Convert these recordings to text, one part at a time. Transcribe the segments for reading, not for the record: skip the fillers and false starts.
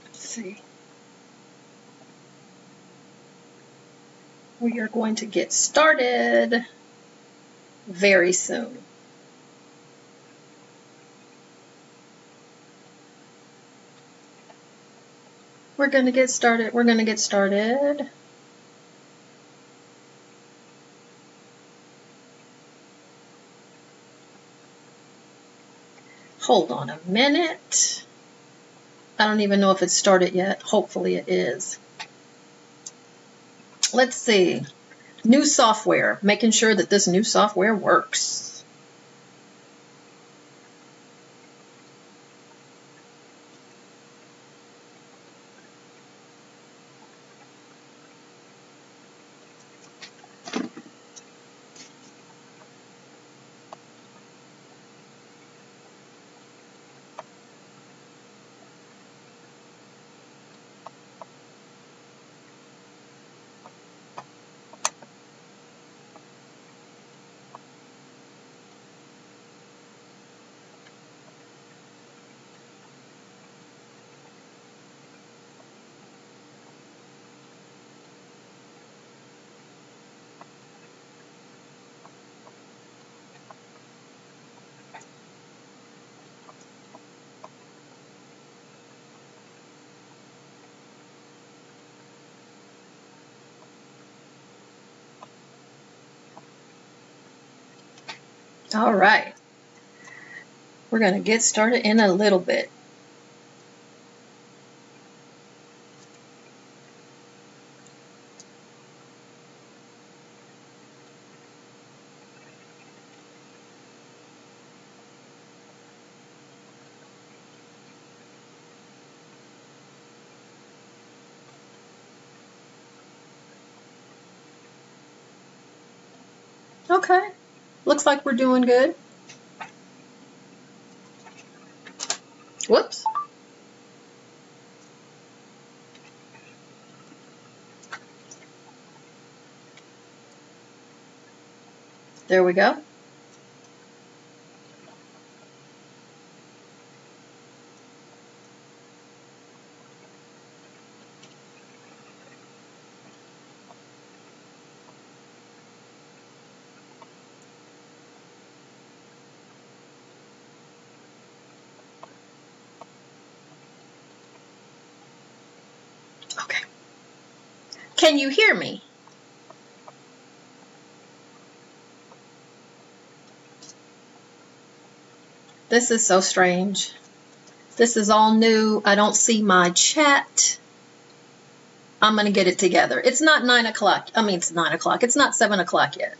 Let's see. We are going to get started very soon. We're going to get started. We're going to get started. Hold on a minute. I don't even know if it's started yet. Hopefully it is. Let's see. New software. Making sure that this new software works. All right. We're going to get started in a little bit. Okay. Looks like we're doing good. Whoops. There we go. Okay. Can you hear me? This is so strange. This is all new. I don't see my chat. I'm going to get it together. It's not 9 o'clock. I mean, it's 9 o'clock. It's not 7 o'clock yet.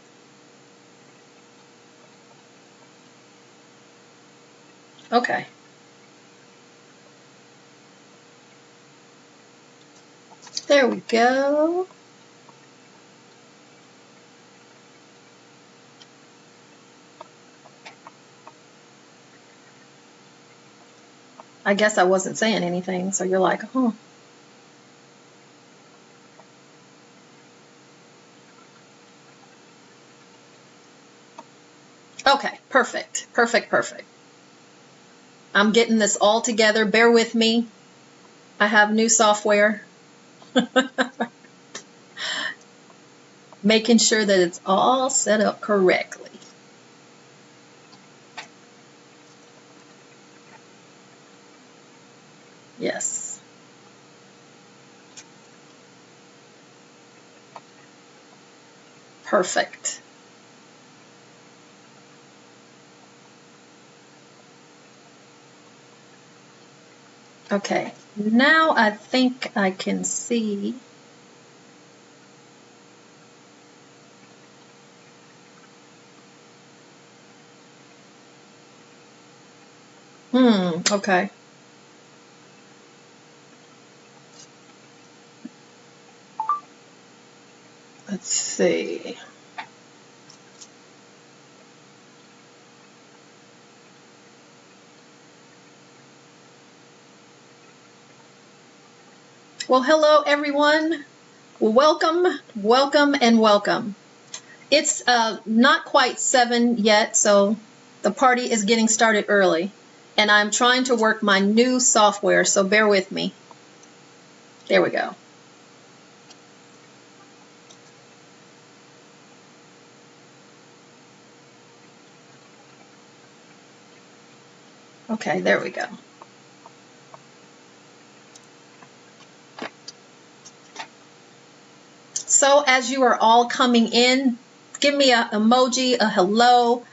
Okay. There we go. I guess I wasn't saying anything, so you're like, huh. Okay, perfect. Perfect, perfect. I'm getting this all together. Bear with me. I have new software. Making sure that it's all set up correctly. Yes. Perfect. Okay, now I think I can see. Okay. Let's see. Well, hello everyone. Welcome, welcome, and welcome. It's not quite 7 yet, so the party is getting started early. And I'm trying to work my new software, so bear with me. There we go. Okay, there we go. So as you are all coming in, give me an emoji, a hello,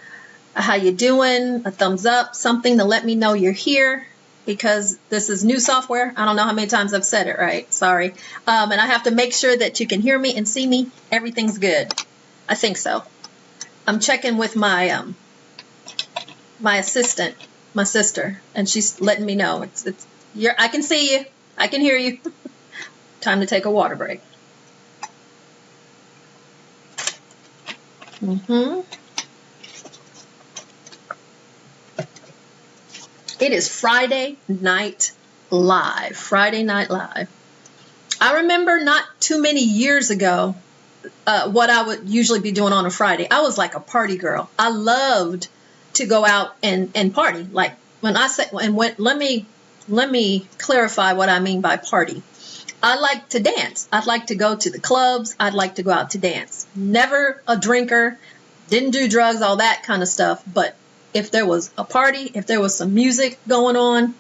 a how you doing, a thumbs up, something to let me know you're here, because this is new software. I don't know how many times I've said it, right? Sorry. And I have to make sure that you can hear me and see me. Everything's good. I think so. I'm checking with my my assistant, my sister, and she's letting me know. I can see you. I can hear you. Time to take a water break. It is Friday Night Live. Friday Night Live. I remember not too many years ago what I would usually be doing on a Friday. I was like a party girl. I loved to go out and party. Like when I say, let me clarify what I mean by party. I like to dance. I'd like to go to the clubs. I'd like to go out to dance. Never a drinker, didn't do drugs, all that kind of stuff. But if there was a party, if there was some music going on,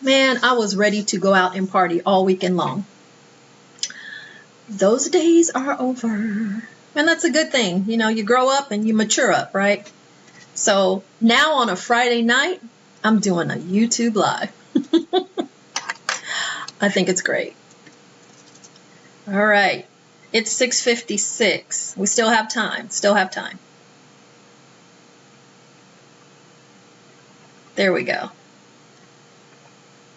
man, I was ready to go out and party all weekend long. Those days are over. And that's a good thing. You know, you grow up and you mature up, right? So now on a Friday night, I'm doing a YouTube Live. I think it's great. All right. It's 6:56. We still have time. Still have time. There we go.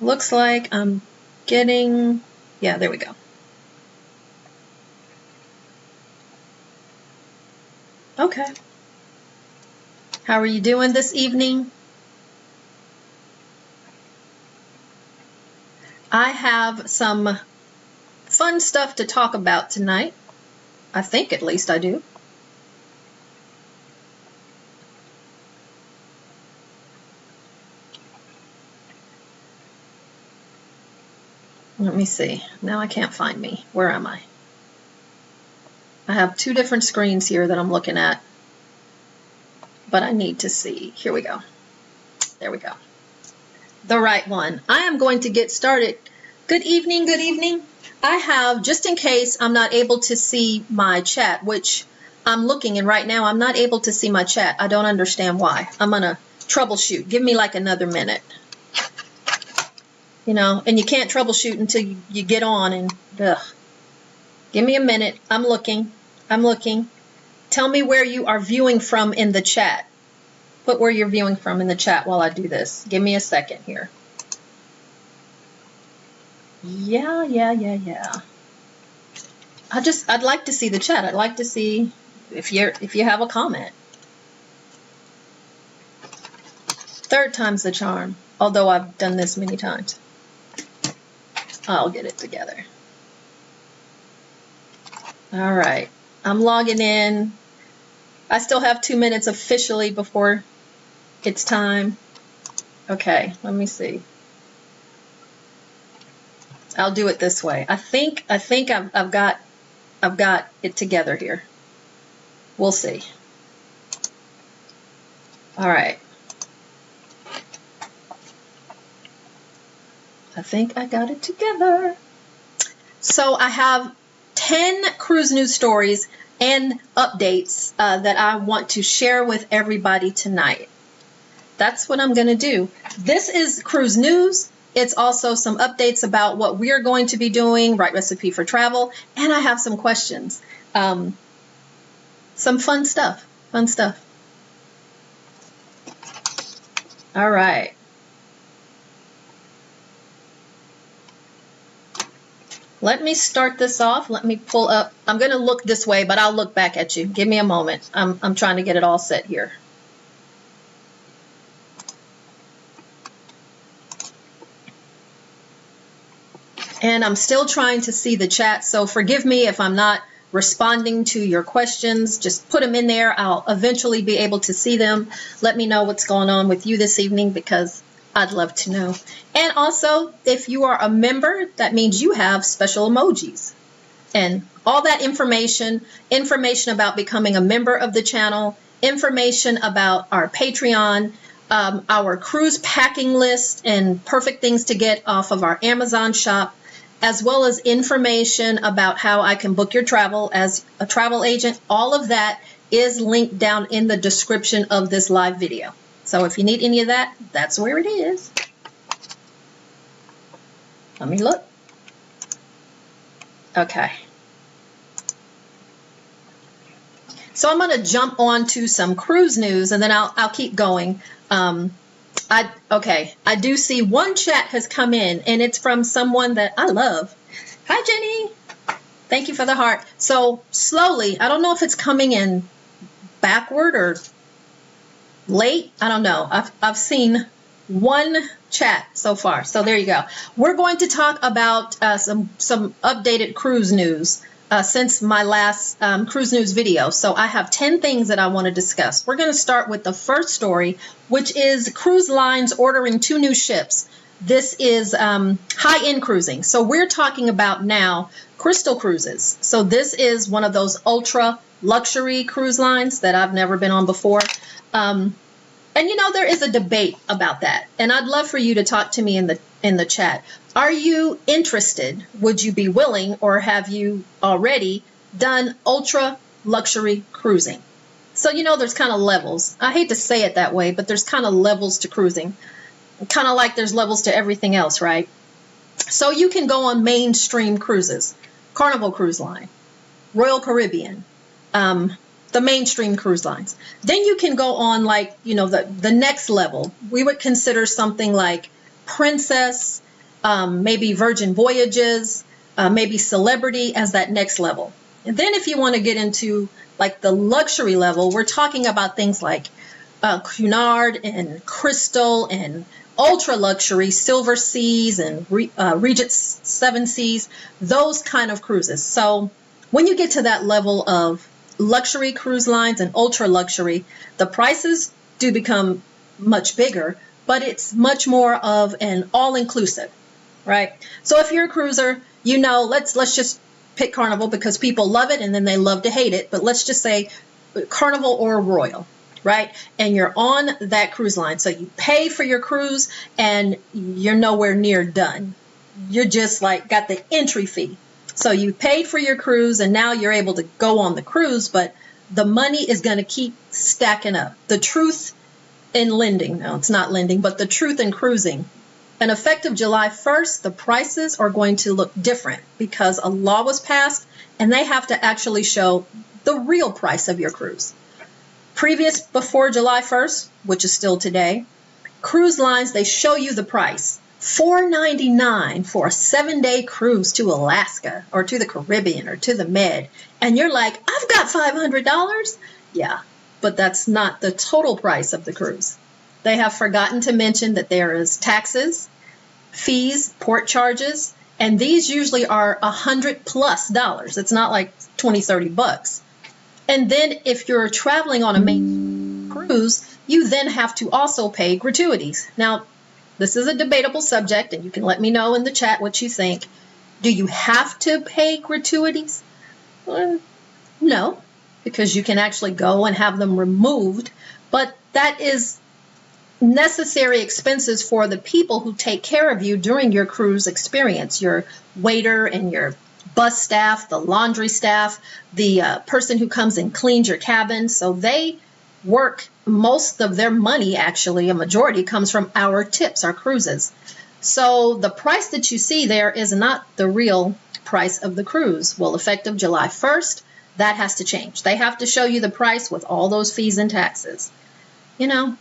Looks like I'm getting... Yeah, there we go. Okay. How are you doing this evening? I have some fun stuff to talk about tonight. I think at least I do. Let me see. Now I can't find me. Where am I? I have two different screens here that I'm looking at, but I need to see. Here we go. There we go. The right one. I am going to get started. Good evening, good evening. I have, just in case I'm not able to see my chat, which I'm looking, and right now I'm not able to see my chat. I don't understand why. I'm going to troubleshoot. Give me like another minute. You know, and you can't troubleshoot until you get on, and ugh. Give me a minute. I'm looking. I'm looking. Tell me where you are viewing from in the chat. Put where you're viewing from in the chat while I do this. Give me a second here. Yeah. I'd like to see the chat. I'd like to see if you have a comment. Third time's the charm, although I've done this many times. I'll get it together. All right. I'm logging in. I still have 2 minutes officially before it's time. Okay, let me see. I'll do it this way. I think I've got it together here. We'll see. All right. I think I got it together. So I have 10 cruise news stories and updates that I want to share with everybody tonight. That's what I'm going to do. This is cruise news. It's also some updates about what we're going to be doing, Right Recipe for Travel, and I have some questions. Some fun stuff. Fun stuff. All right. Let me start this off. Let me pull up. I'm going to look this way, but I'll look back at you. Give me a moment. I'm trying to get it all set here. And I'm still trying to see the chat, so forgive me if I'm not responding to your questions. Just put them in there. I'll eventually be able to see them. Let me know what's going on with you this evening, because I'd love to know. And also, if you are a member, that means you have special emojis. And all that information about becoming a member of the channel, information about our Patreon, our cruise packing list and perfect things to get off of our Amazon shop, as well as information about how I can book your travel as a travel agent. All of that is linked down in the description of this live video. So if you need any of that, that's where it is. Let me look. Okay. So I'm going to jump on to some cruise news, and then I'll keep going. I do see one chat has come in, and it's from someone that I love. Hi, Jenny. Thank you for the heart. So slowly, I don't know if it's coming in backward or late. I don't know. I've seen one chat so far. So there you go. We're going to talk about some updated cruise news since my last cruise news video. So I have 10 things that I want to discuss. We're going to start with the first story, which is cruise lines ordering 2 new ships. This is high-end cruising. So we're talking about now Crystal Cruises. So this is one of those ultra luxury cruise lines that I've never been on before. And you know, there is a debate about that. And I'd love for you to talk to me in the chat. Are you interested? Would you be willing, or have you already done ultra luxury cruising? So, you know, there's kind of levels. I hate to say it that way, but there's kind of levels to cruising. Kind of like there's levels to everything else, right? So you can go on mainstream cruises, Carnival Cruise Line, Royal Caribbean, the mainstream cruise lines. Then you can go on, like, you know, the next level. We would consider something like Princess, maybe Virgin Voyages, maybe Celebrity as that next level. And then if you want to get into like the luxury level, we're talking about things like Cunard and Crystal and ultra luxury Silver Seas and Regent Seven Seas, those kind of cruises. So when you get to that level of luxury cruise lines and ultra luxury, the prices do become much bigger, but it's much more of an all-inclusive, right? So if you're a cruiser, you know, let's just pick Carnival because people love it and then they love to hate it, but let's just say Carnival or Royal, right? And you're on that cruise line. So you pay for your cruise and you're nowhere near done. You're just like got the entry fee. So you paid for your cruise and now you're able to go on the cruise, but the money is going to keep stacking up. The truth in lending, no, it's not lending, but the truth in cruising. And effective July 1st, the prices are going to look different because a law was passed and they have to actually show the real price of your cruise. Before July 1st, which is still today, cruise lines, they show you the price. $4.99 for a 7-day cruise to Alaska or to the Caribbean or to the Med. And you're like, I've got $500. Yeah, but that's not the total price of the cruise. They have forgotten to mention that there is taxes, fees, port charges, and these usually are $100+. It's not like 20, 30 bucks. And then if you're traveling on a main cruise, you then have to also pay gratuities. Now, this is a debatable subject, and you can let me know in the chat what you think. Do you have to pay gratuities? No, because you can actually go and have them removed, but that is necessary expenses for the people who take care of you during your cruise experience, your waiter and your bus staff, the laundry staff, the person who comes and cleans your cabin. So they work, most of their money, actually, a majority, comes from our tips, our cruises. So the price that you see there is not the real price of the cruise. Well, effective July 1st, that has to change. They have to show you the price with all those fees and taxes. You know,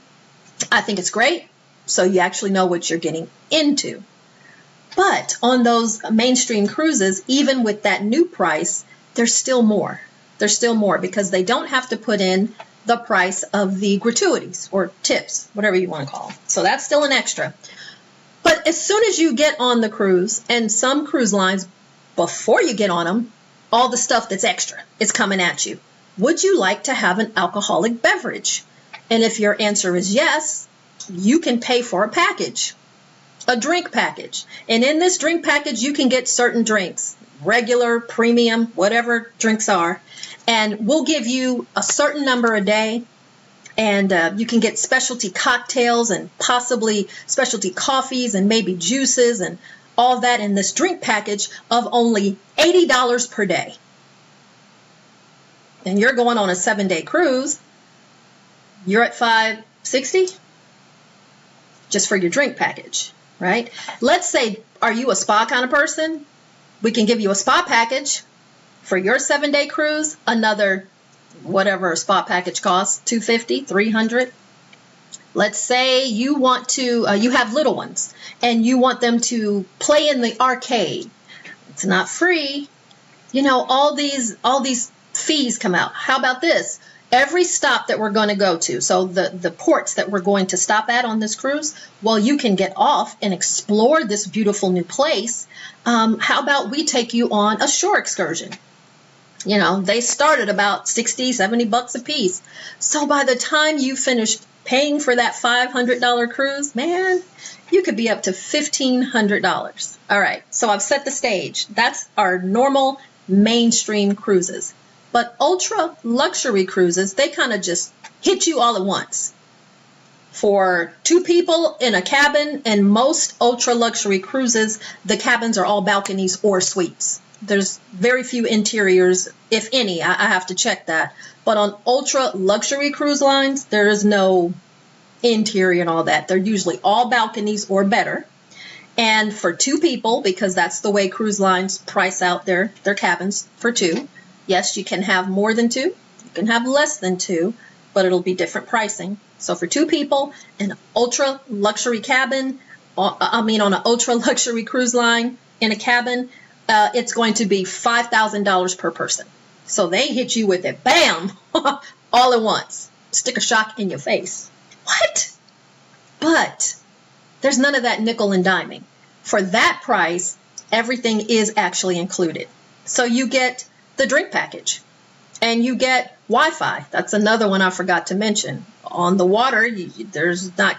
I think it's great, so you actually know what you're getting into. But on those mainstream cruises, even with that new price, there's still more. There's still more because they don't have to put in the price of the gratuities or tips, whatever you want to call them. So that's still an extra. But as soon as you get on the cruise, and some cruise lines, before you get on them, all the stuff that's extra is coming at you. Would you like to have an alcoholic beverage? And if your answer is yes, you can pay for a package, a drink package. And in this drink package, you can get certain drinks, regular, premium, whatever drinks are. And we'll give you a certain number a day. And you can get specialty cocktails and possibly specialty coffees and maybe juices and all that in this drink package of only $80 per day. And you're going on a 7-day cruise. You're at $560 just for your drink package, right? Let's say, are you a spa kind of person? We can give you a spa package for your 7-day cruise, another whatever a spa package costs, $250, $300. Let's say you want to, you have little ones and you want them to play in the arcade. It's not free. You know, all these fees come out. How about this? Every stop that we're going to go to, so the ports that we're going to stop at on this cruise, well, you can get off and explore this beautiful new place. How about we take you on a shore excursion? You know, they start at about 60, 70 bucks a piece. So by the time you finish paying for that $500 cruise, man, you could be up to $1,500. All right, so I've set the stage. That's our normal mainstream cruises. But ultra luxury cruises, they kind of just hit you all at once. For 2 people in a cabin, and most ultra luxury cruises, the cabins are all balconies or suites. There's very few interiors, if any. I have to check that. But on ultra luxury cruise lines, there is no interior and all that. They're usually all balconies or better. And for 2 people, because that's the way cruise lines price out their cabins for 2. Yes, you can have more than 2. You can have less than 2, but it'll be different pricing. So for 2 people, an ultra luxury cabin, on an ultra luxury cruise line in a cabin, it's going to be $5,000 per person. So they hit you with it, bam, all at once. Stick a shock in your face. What? But there's none of that nickel and diming. For that price, everything is actually included. So you get the drink package and you get Wi-Fi. That's another one I forgot to mention. On the water, there's not,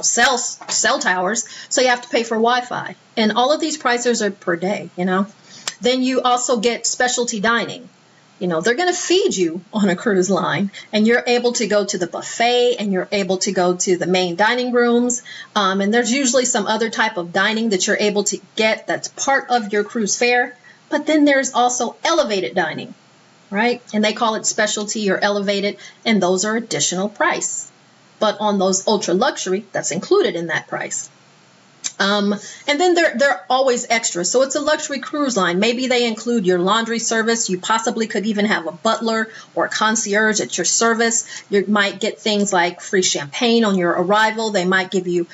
cell towers, so you have to pay for Wi-Fi. And all of these prices are per day, Then you also get specialty dining. They're going to feed you on a cruise line, and you're able to go to the buffet, and you're able to go to the main dining rooms. And there's usually some other type of dining that you're able to get that's part of your cruise fare. But then there's also elevated dining, right? And they call it specialty or elevated, and those are additional price. But on those ultra luxury, that's included in that price. And then they're always extra. So it's a luxury cruise line. Maybe they include your laundry service. You possibly could even have a butler or a concierge at your service. You might get things like free champagne on your arrival. They might give you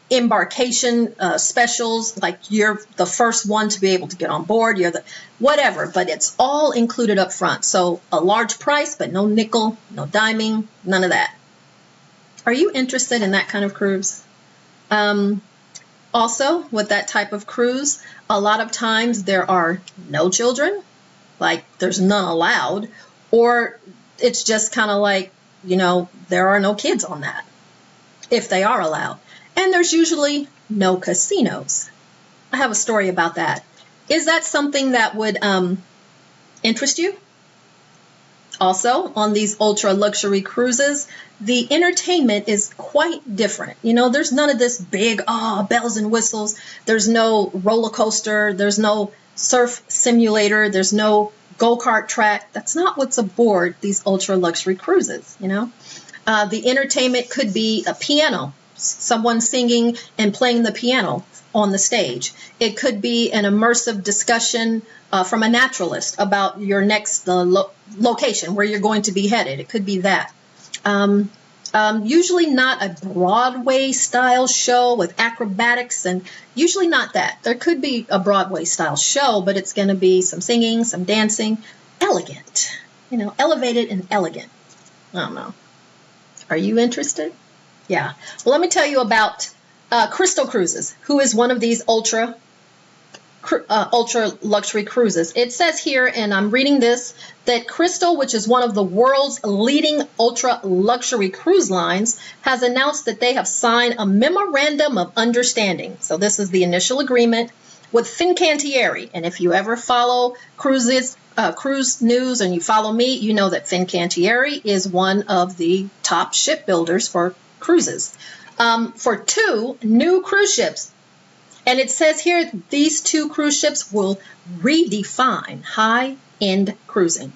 embarkation specials, like you're the first one to be able to get on board. You're the whatever, but it's all included up front. So a large price, but no nickel, no diming, none of that. Are you interested in that kind of cruise? Also, with that type of cruise, a lot of times there are no children, like there's none allowed, or it's just kind of like, there are no kids on that, if they are allowed. And there's usually no casinos. I have a story about that. Is that something that would interest you? Also, on these ultra luxury cruises, the entertainment is quite different. There's none of this big, bells and whistles. There's no roller coaster. There's no surf simulator. There's no go-kart track. That's not what's aboard these ultra luxury cruises, The entertainment could be a piano, someone singing and playing the piano on the stage. It could be an immersive discussion from a naturalist about your next location, where you're going to be headed. It could be that. Usually not a Broadway style show with acrobatics, and usually not that. There could be a Broadway style show, but it's going to be some singing, some dancing, elegant, elevated and elegant. I don't know. Are you interested? Yeah. Well, let me tell you about Crystal Cruises, who is one of these ultra ultra luxury cruises. It says here, and I'm reading this, that Crystal, which is one of the world's leading ultra luxury cruise lines, has announced that they have signed a memorandum of understanding. So this is the initial agreement with Fincantieri. And if you ever follow cruise news and you follow me, you know that Fincantieri is one of the top shipbuilders for cruises, for 2 new cruise ships. And it says here, these 2 cruise ships will redefine high-end cruising.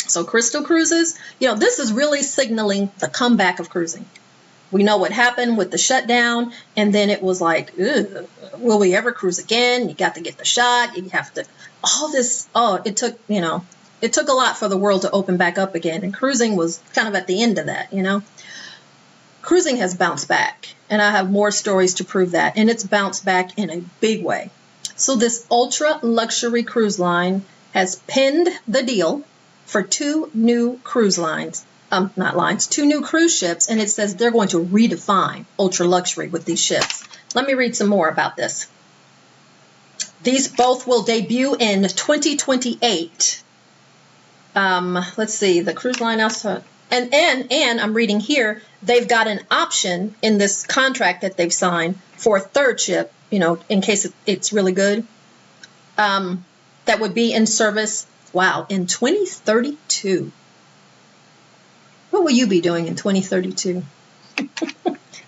So Crystal Cruises, this is really signaling the comeback of cruising. We know what happened with the shutdown, and then it was like, will we ever cruise again? You got to get the shot. You have to, all this, it took a lot for the world to open back up again. And cruising was kind of at the end of that, Cruising has bounced back, and I have more stories to prove that, and it's bounced back in a big way. So this ultra luxury cruise line has pinned the deal for 2 new cruise lines, 2 new cruise ships, and it says they're going to redefine ultra luxury with these ships. Let me read some more about this. These both will debut in 2028. Let's see, the cruise line also. And I'm reading here, they've got an option in this contract that they've signed for a 3rd ship, in case it's really good, that would be in service, in 2032. What will you be doing in 2032?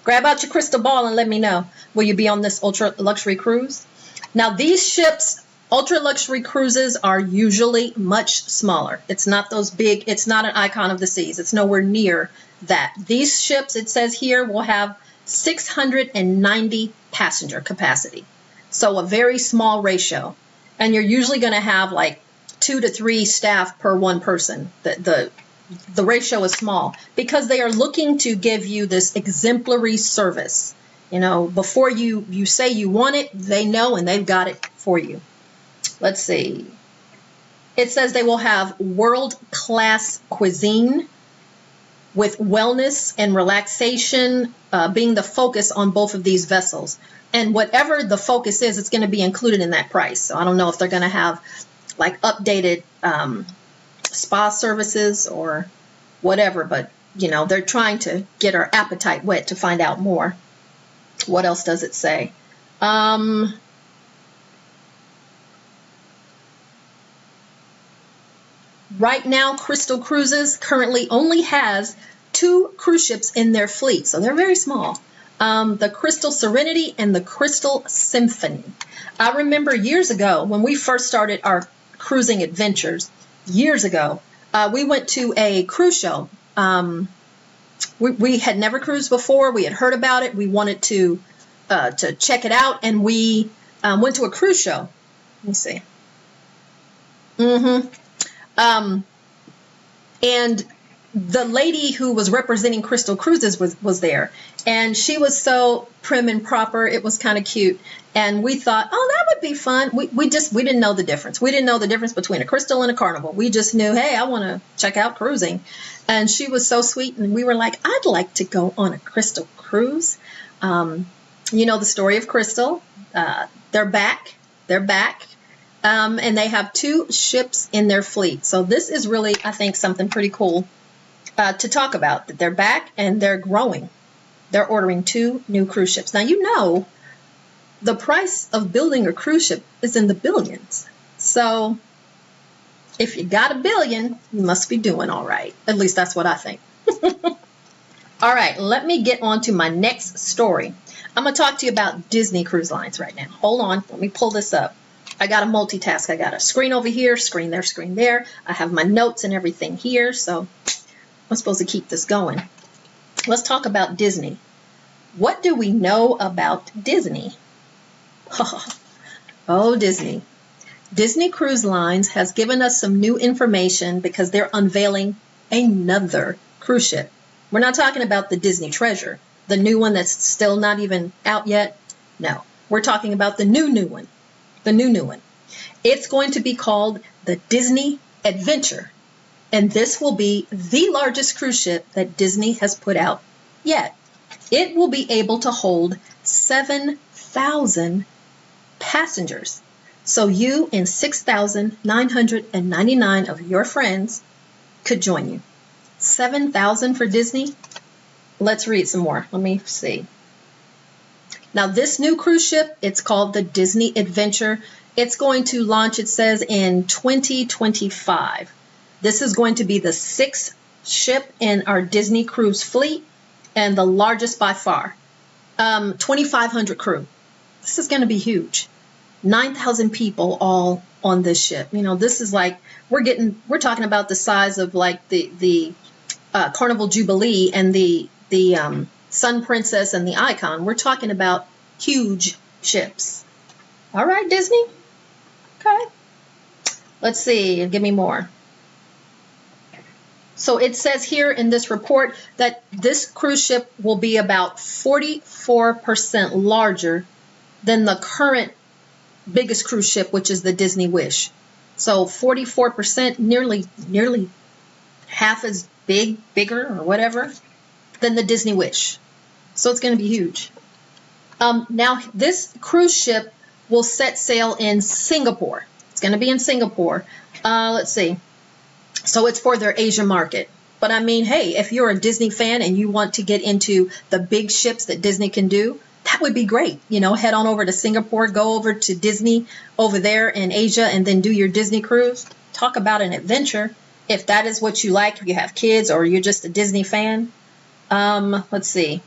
Grab out your crystal ball and let me know. Will you be on this ultra luxury cruise? Now, these ships, ultra luxury cruises, are usually much smaller. It's not those big, it's not an Icon of the Seas. It's nowhere near that. These ships, it says here, will have 690 passenger capacity. So a very small ratio. And you're usually going to have like 2 to 3 staff per 1 person. The ratio is small because they are looking to give you this exemplary service. Before you say you want it, they know and they've got it for you. Let's see. It says they will have world-class cuisine with wellness and relaxation being the focus on both of these vessels. And whatever the focus is, it's going to be included in that price. So I don't know if they're going to have like updated spa services or whatever, but they're trying to get our appetite whet to find out more. What else does it say? Right now, Crystal Cruises currently only has 2 cruise ships in their fleet, so they're very small. The Crystal Serenity and the Crystal Symphony. I remember years ago when we first started our cruising adventures, years ago, we went to a cruise show. We had never cruised before. We had heard about it. We wanted to check it out, and we went to a cruise show. Let me see. And the lady who was representing Crystal Cruises was there, and she was so prim and proper. It was kind of cute, and we thought, that would be fun. We didn't know the difference. We didn't know the difference between a Crystal and a Carnival. We just knew, hey, I want to check out cruising, and she was so sweet, and we were like, I'd like to go on a Crystal cruise. The story of Crystal. They're back. And they have 2 ships in their fleet. So this is really, I think, something pretty cool to talk about. That they're back and they're growing. They're ordering 2 new cruise ships. Now, the price of building a cruise ship is in the billions. So if you got $1 billion, you must be doing all right. At least that's what I think. All right, let me get on to my next story. I'm going to talk to you about Disney Cruise Lines right now. Hold on. Let me pull this up. I got to multitask. I got a screen over here, screen there. I have my notes and everything here, so I'm supposed to keep this going. Let's talk about Disney. What do we know about Disney? Oh, Disney. Disney Cruise Lines has given us some new information because they're unveiling another cruise ship. We're not talking about the Disney Treasure, the new one that's still not even out yet. No, we're talking about the new one. The new one. It's going to be called the Disney Adventure, and this will be the largest cruise ship that Disney has put out yet. It will be able to hold 7,000 passengers. So you and 6,999 of your friends could join you. 7,000 for Disney? Let's read some more. Let me see. Now this new cruise ship, it's called the Disney Adventure. It's going to launch, it says, in 2025. This is going to be the 6th ship in our Disney cruise fleet and the largest by far. 2,500 crew. This is going to be huge. 9,000 people all on this ship. You know, this is like, we're talking about the size of like the Carnival Jubilee and the Sun Princess and the Icon. We're talking about huge ships. All right, Disney. Okay. Let's see. Give me more. So it says here in this report that this cruise ship will be about 44% larger than the current biggest cruise ship, which is the Disney Wish. So 44%, nearly half as bigger or whatever than the Disney Wish. So it's going to be huge. Now this cruise ship will set sail in Singapore. It's going to be in Singapore. Let's see. So it's for their Asia market. But I mean, hey, if you're a Disney fan and you want to get into the big ships that Disney can do, that would be great. You know, head on over to Singapore, go over to Disney over there in Asia, and then do your Disney cruise. Talk about an adventure. If that is what you like, if you have kids or you're just a Disney fan. Let's see.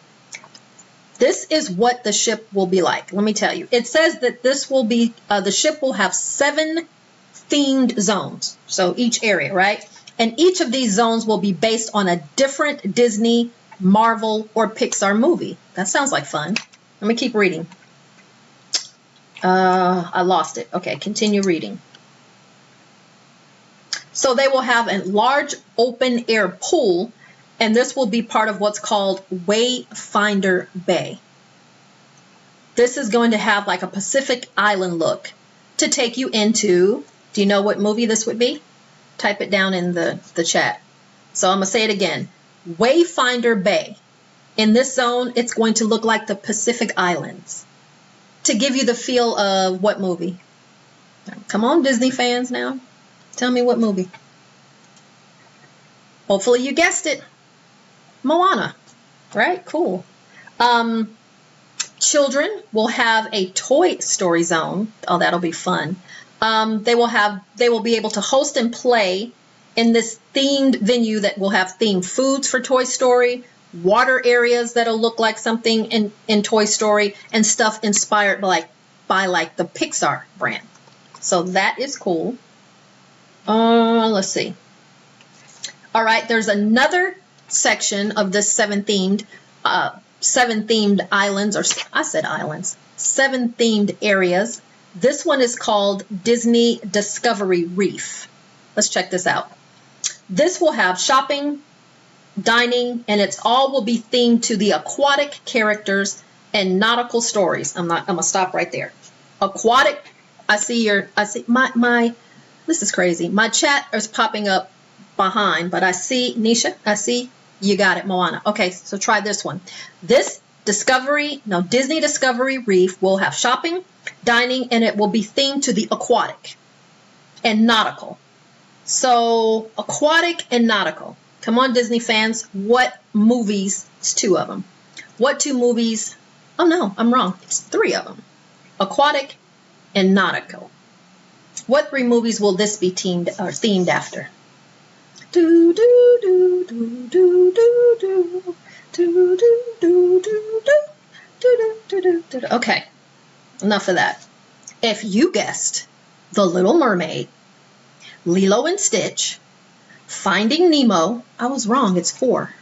This is what the ship will be like. Let me tell you. It says that this will be, the ship will have 7 themed zones. So each area, right? And each of these zones will be based on a different Disney, Marvel, or Pixar movie. That sounds like fun. Let me keep reading. I lost it. Okay, continue reading. So they will have a large open air pool, and this will be part of what's called Wayfinder Bay. This is going to have like a Pacific Island look to take you into, do you know what movie this would be? Type it down in the chat. So I'm going to say it again. Wayfinder Bay. In this zone, it's going to look like the Pacific Islands to give you the feel of what movie? Come on, Disney fans now. Tell me what movie. Hopefully you guessed it. Moana. Right? Cool. Children will have a Toy Story zone. Oh, that'll be fun. They will be able to host and play in this themed venue that will have themed foods for Toy Story, water areas that'll look like something in Toy Story, and stuff inspired by like the Pixar brand. So that is cool. Let's see. All right, there's another section of this 7 themed islands, or I said islands, 7 themed areas. This one is called Disney Discovery Reef. Let's check this out. This will have shopping, dining, and it's all will be themed to the aquatic characters and nautical stories. I'm gonna stop right there. Aquatic. I see my this is crazy. My chat is popping up behind, but I see Nisha. I see you got it, Moana. Okay, so try this one. This Disney Discovery Reef will have shopping, dining, and it will be themed to the aquatic and nautical. So aquatic and nautical. Come on, Disney fans. What movies? It's 2 of them. What 2 movies? Oh no, I'm wrong. It's 3 of them. Aquatic and nautical. What 3 movies will this be themed after? Do do do do do do do do do do do do do. Okay, enough of that. If you guessed The Little Mermaid, Lilo and Stitch, Finding Nemo, I was wrong, it's 4,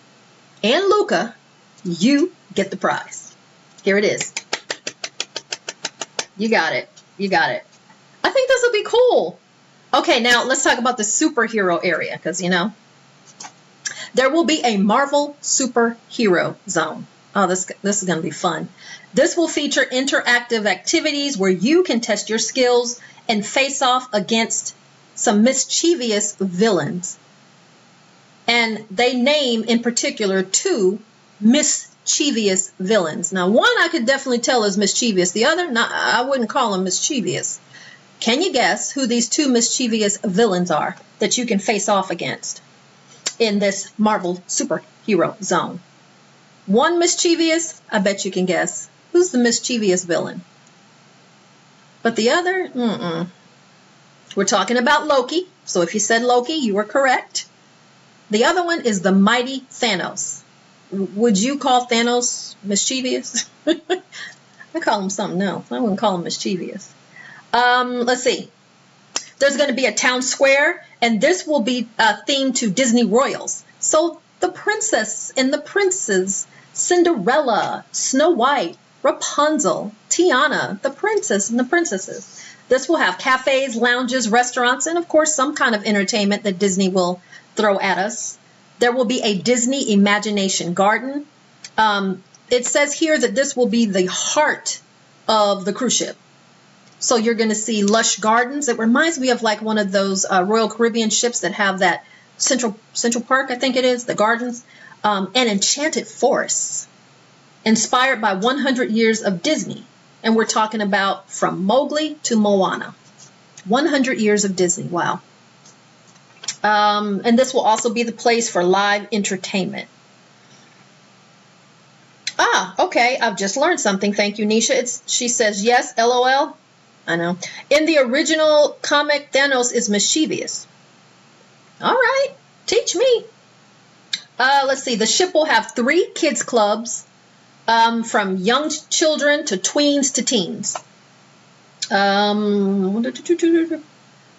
and Luca, you get the prize. Here it is. You got it. You got it. I think this will be cool. Okay, now let's talk about the superhero area, because, you know, there will be a Marvel superhero zone. Oh, this is going to be fun. This will feature interactive activities where you can test your skills and face off against some mischievous villains. And they name in particular 2 mischievous villains. Now, one I could definitely tell is mischievous. The other, I wouldn't call him mischievous. Can you guess who these two mischievous villains are that you can face off against in this Marvel superhero zone? One mischievous, I bet you can guess. Who's the mischievous villain? But the other, We're talking about Loki. So if you said Loki, you were correct. The other one is the mighty Thanos. Would you call Thanos mischievous? I call him something else. I wouldn't call him mischievous. Let's see. There's going to be a town square, and this will be themed to Disney royals. So the princess and the princes, Cinderella, Snow White, Rapunzel, Tiana, the princess and the princesses. This will have cafes, lounges, restaurants, and of course some kind of entertainment that Disney will throw at us. There will be a Disney Imagination Garden. It says here that this will be the heart of the cruise ship. So you're going to see lush gardens. It reminds me of like one of those Royal Caribbean ships that have that Central Park, I think it is, the gardens, and enchanted forests inspired by 100 years of Disney. And we're talking about from Mowgli to Moana. 100 years of Disney. Wow. And this will also be the place for live entertainment. Okay. I've just learned something. Thank you, Nisha. She says, yes, LOL. I know. In the original comic, Thanos is mischievous. All right. Teach me. Let's see. The ship will have 3 kids clubs, from young children to tweens to teens.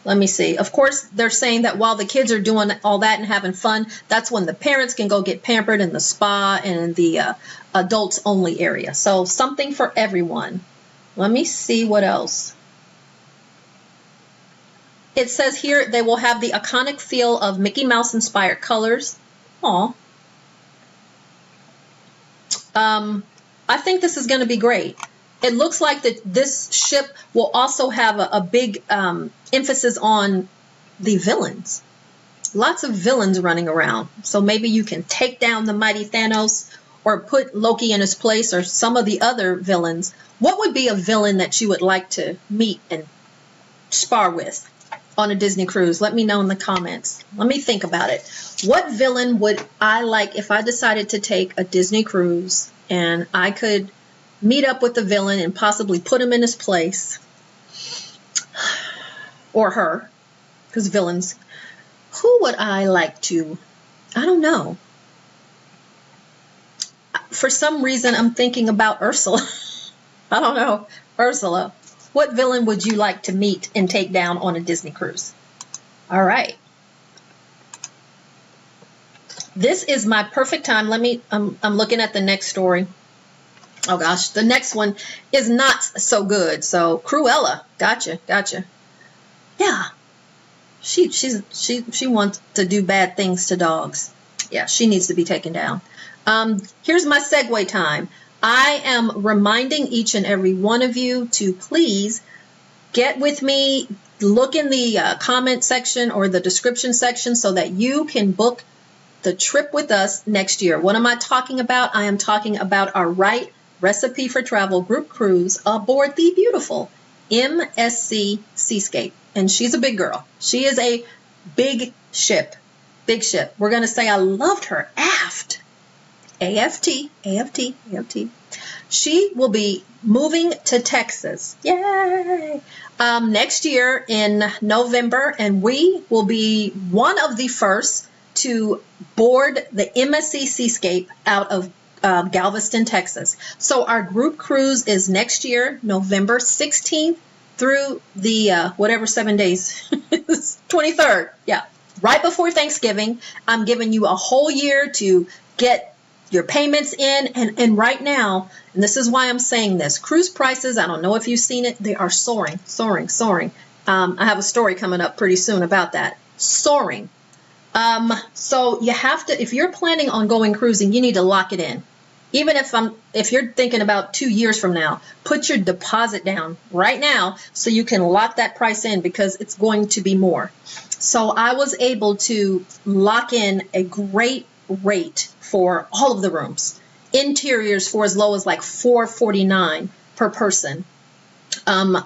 Let me see. Of course, they're saying that while the kids are doing all that and having fun, that's when the parents can go get pampered in the spa and in the adults only area. So something for everyone. Let me see what else. It says here they will have the iconic feel of Mickey Mouse inspired colors. Aw. I think this is going to be great. It looks like that this ship will also have a big emphasis on the villains. Lots of villains running around. So maybe you can take down the mighty Thanos or put Loki in his place or some of the other villains. What would be a villain that you would like to meet and spar with on a Disney cruise? Let me know in the comments. Let me think about it. What villain would I like if I decided to take a Disney cruise and I could meet up with the villain and possibly put him in his place, or her, because villains. Who would I like to? I don't know. For some reason, I'm thinking about Ursula. I don't know. Ursula. What villain would you like to meet and take down on a Disney cruise? All right. This is my perfect time. I'm looking at the next story. Oh gosh, the next one is not so good. So Cruella, gotcha. Yeah, she wants to do bad things to dogs. Yeah, she needs to be taken down. Here's my segue time. I am reminding each and every one of you to please get with me. Look in the comment section or the description section so that you can book the trip with us next year. What am I talking about? I am talking about our Right Recipe for Travel group cruise aboard the beautiful MSC Seascape. And she's a big girl. She is a big ship. Big ship. We're going to say I loved her aft. AFT. She will be moving to Texas. Yay! Next year in November, and we will be one of the first to board the MSC Seascape out of Galveston, Texas. So our group cruise is next year, November 16th through the whatever 7 days, 23rd. Yeah, right before Thanksgiving. I'm giving you a whole year to get your payments in. And right now, and this is why I'm saying this, cruise prices, I don't know if you've seen it, they are soaring. I have a story coming up pretty soon about that. Soaring. So you have to, if you're planning on going cruising, you need to lock it in. Even if you're thinking about 2 years from now, put your deposit down right now so you can lock that price in because it's going to be more. So I was able to lock in a great rate for all of the rooms. Interiors for as low as like $449 per person.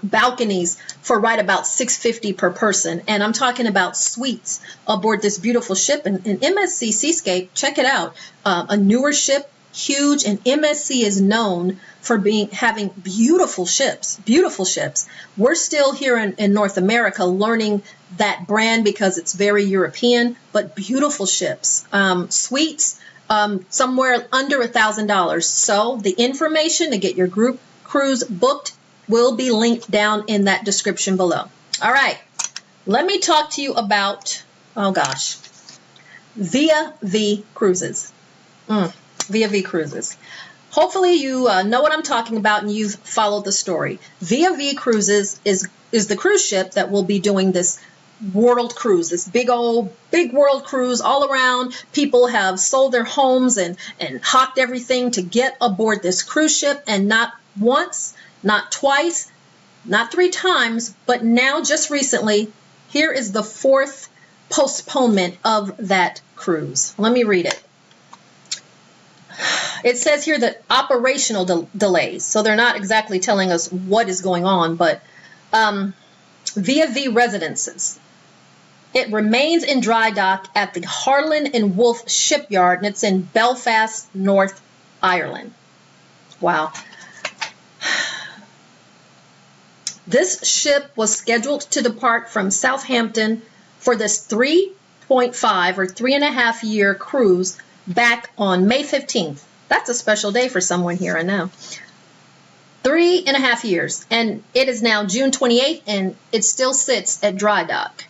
balconies for right about $650 per person. And I'm talking about suites aboard this beautiful ship. And MSC Seascape, check it out. A newer ship, huge, and MSC is known for having beautiful ships, beautiful ships. We're still here in North America learning that brand because it's very European, but beautiful ships. Suites, somewhere under $1,000. So the information to get your group cruise booked will be linked down in that description below. All right, let me talk to you about, oh gosh, Via V Cruises. Via V Cruises. Hopefully you know what I'm talking about and you've followed the story. Via V Cruises is the cruise ship that will be doing this world cruise, this big world cruise all around. People have sold their homes and hocked everything to get aboard this cruise ship, and not once, not twice, not 3 times, but now just recently, here is the 4th postponement of that cruise. Let me read it. It says here that operational delays. So they're not exactly telling us what is going on, but Via V Residences. It remains in dry dock at the Harland and Wolff shipyard, and it's in Belfast, North Ireland. Wow. This ship was scheduled to depart from Southampton for this 3.5 or 3.5 year cruise back on May 15th. That's a special day for someone here, I know. 3.5 years. And it is now June 28th, and it still sits at dry dock.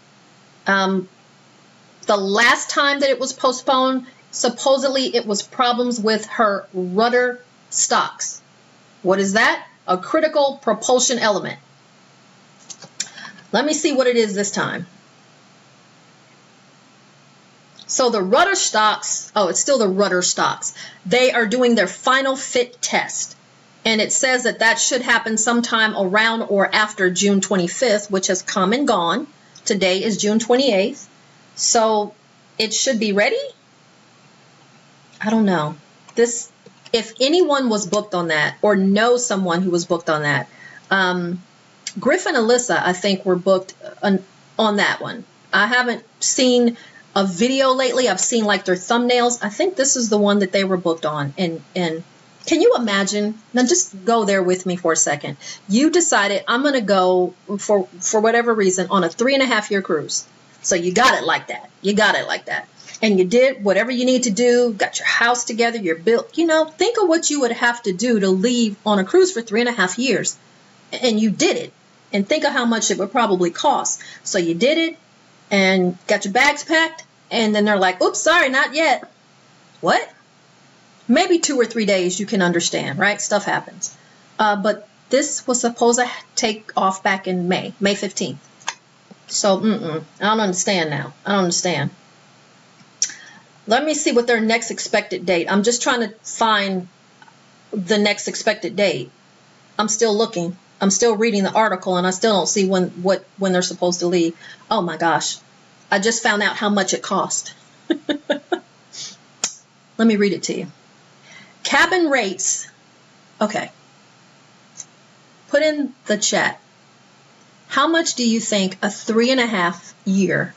The last time that it was postponed, supposedly it was problems with her rudder stocks. What is that? A critical propulsion element. Let me see what it is this time. So the rudder stocks, oh, it's still the rudder stocks. They are doing their final fit test. And it says that that should happen sometime around or after June 25th, which has come and gone. Today is June 28th. So it should be ready? I don't know. This, if anyone was booked on that or knows someone who was booked on that, Griff and Alyssa, I think, were booked on that one. I haven't seen a video lately. I've seen like their thumbnails. I think this is the one that they were booked on. And can you imagine? Now just go there with me for a second. You decided I'm going to go for whatever reason on a 3.5 year cruise. So you got it like that. You got it like that. And you did whatever you need to do, got your house together, you're built, you know, think of what you would have to do to leave on a cruise for 3.5 years. And you did it. And think of how much it would probably cost. So you did it and got your bags packed. And then they're like, oops, sorry, not yet. What? Maybe 2 or 3 days you can understand, right? Stuff happens. But this was supposed to take off back in May 15th. So, I don't understand now. I don't understand. Let me see what their next expected date. I'm just trying to find the next expected date. I'm still looking. I'm still reading the article, and I still don't see when they're supposed to leave. Oh my gosh. I just found out how much it cost. Let me read it to you. Cabin rates. Okay. Put in the chat. How much do you think a 3.5 year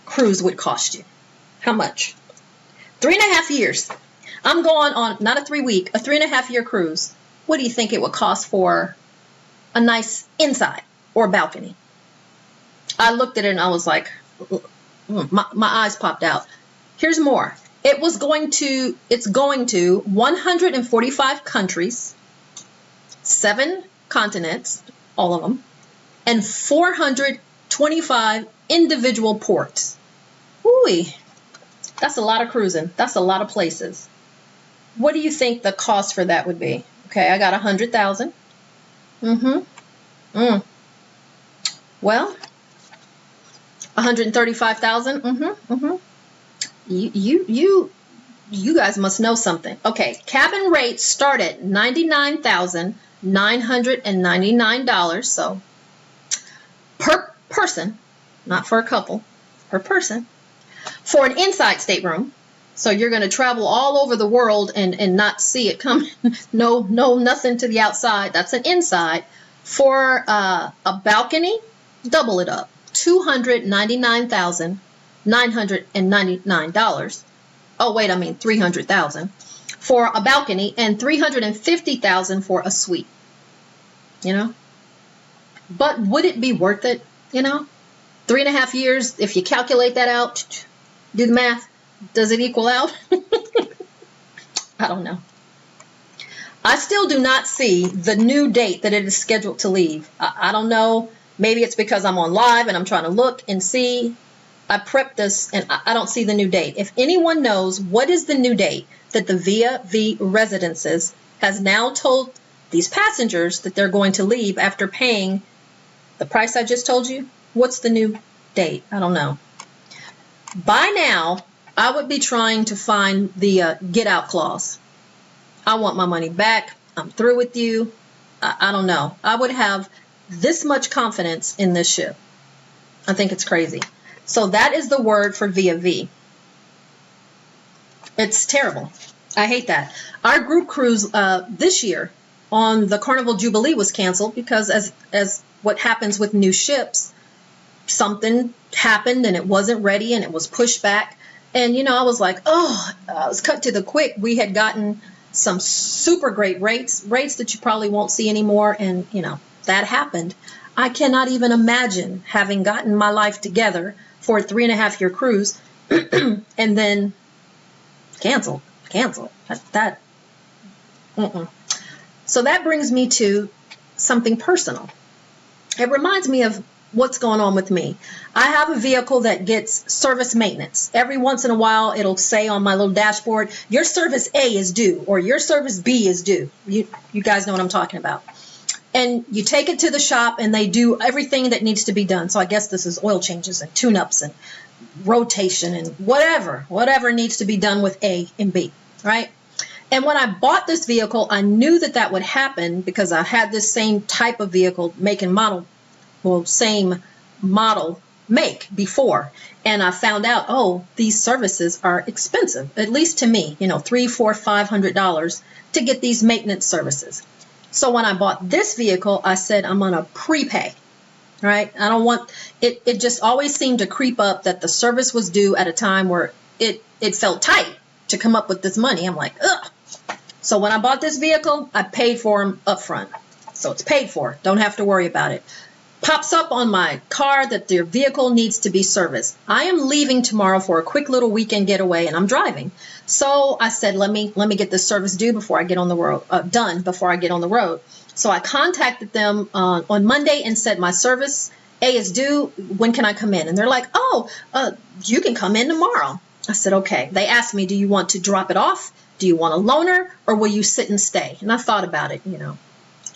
cruise would cost you? How much? 3.5 years. I'm going on, not a 3 week, a 3.5 year cruise. What do you think it would cost for a nice inside or balcony? I looked at it and I was like, my eyes popped out. Here's more. It's going to 145 countries, 7 continents, all of them, and 425 individual ports. Ooh, that's a lot of cruising. That's a lot of places. What do you think the cost for that would be? Okay, I got 100,000. Well, 135,000. You guys must know something. Okay, cabin rates start at $99,999. So per person, not for a couple, per person, for an inside stateroom. So you're going to travel all over the world and not see it coming. No, nothing to the outside. That's an inside. For a balcony, double it up. $299,999. Oh, wait, I mean $300,000 for a balcony and $350,000 for a suite. You know? But would it be worth it? You know? 3.5 years, if you calculate that out, do the math, does it equal out? I don't know. I still do not see the new date that it is scheduled to leave. I don't know. Maybe it's because I'm on live and I'm trying to look and see. I prepped this and I don't see the new date. If anyone knows what is the new date that the Via V Residences has now told these passengers that they're going to leave after paying the price I just told you, what's the new date? I don't know. By now, I would be trying to find the get out clause. I want my money back. I'm through with you. I don't know. I would have this much confidence in this ship. I think it's crazy. So that is the word for Via V. It's terrible. I hate that. Our group cruise this year on the Carnival Jubilee was canceled because as what happens with new ships, something happened and it wasn't ready and it was pushed back. And, you know, I was like, oh, I was cut to the quick. We had gotten some super great rates that you probably won't see anymore. And, you know, that happened. I cannot even imagine having gotten my life together for a 3.5-year cruise and then cancel. That. So that brings me to something personal. It reminds me of what's going on with me. I have a vehicle that gets service maintenance. Every once in a while, it'll say on my little dashboard, your service A is due, or your service B is due. You guys know what I'm talking about. And you take it to the shop and they do everything that needs to be done. So I guess this is oil changes and tune-ups and rotation and whatever needs to be done with A and B, right? And when I bought this vehicle, I knew that would happen because I had this same type of vehicle, make and model, well, same model make before. And I found out, oh, these services are expensive, at least to me, you know, $300, $400, $500 to get these maintenance services. So when I bought this vehicle, I said, I'm going to prepay, right? I don't want it. It just always seemed to creep up that the service was due at a time where it felt tight to come up with this money. I'm like, ugh. So when I bought this vehicle, I paid for them up front. So it's paid for. Don't have to worry about it. Pops up on my car that their vehicle needs to be serviced. I am leaving tomorrow for a quick little weekend getaway and I'm driving. So I said, let me get this service due before I get on the road, done before I get on the road. So I contacted them on Monday and said, my service A is due. When can I come in? And they're like, oh, you can come in tomorrow. I said, okay. They asked me, do you want to drop it off? Do you want a loaner or will you sit and stay? And I thought about it, you know.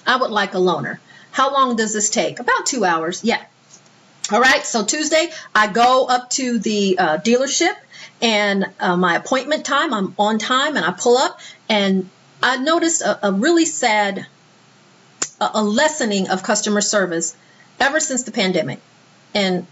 I would like a loaner. How long does this take? About 2 hours. Yeah. All right. So Tuesday, I go up to the dealership and my appointment time, I'm on time and I pull up and I noticed a really sad, a lessening of customer service ever since the pandemic. And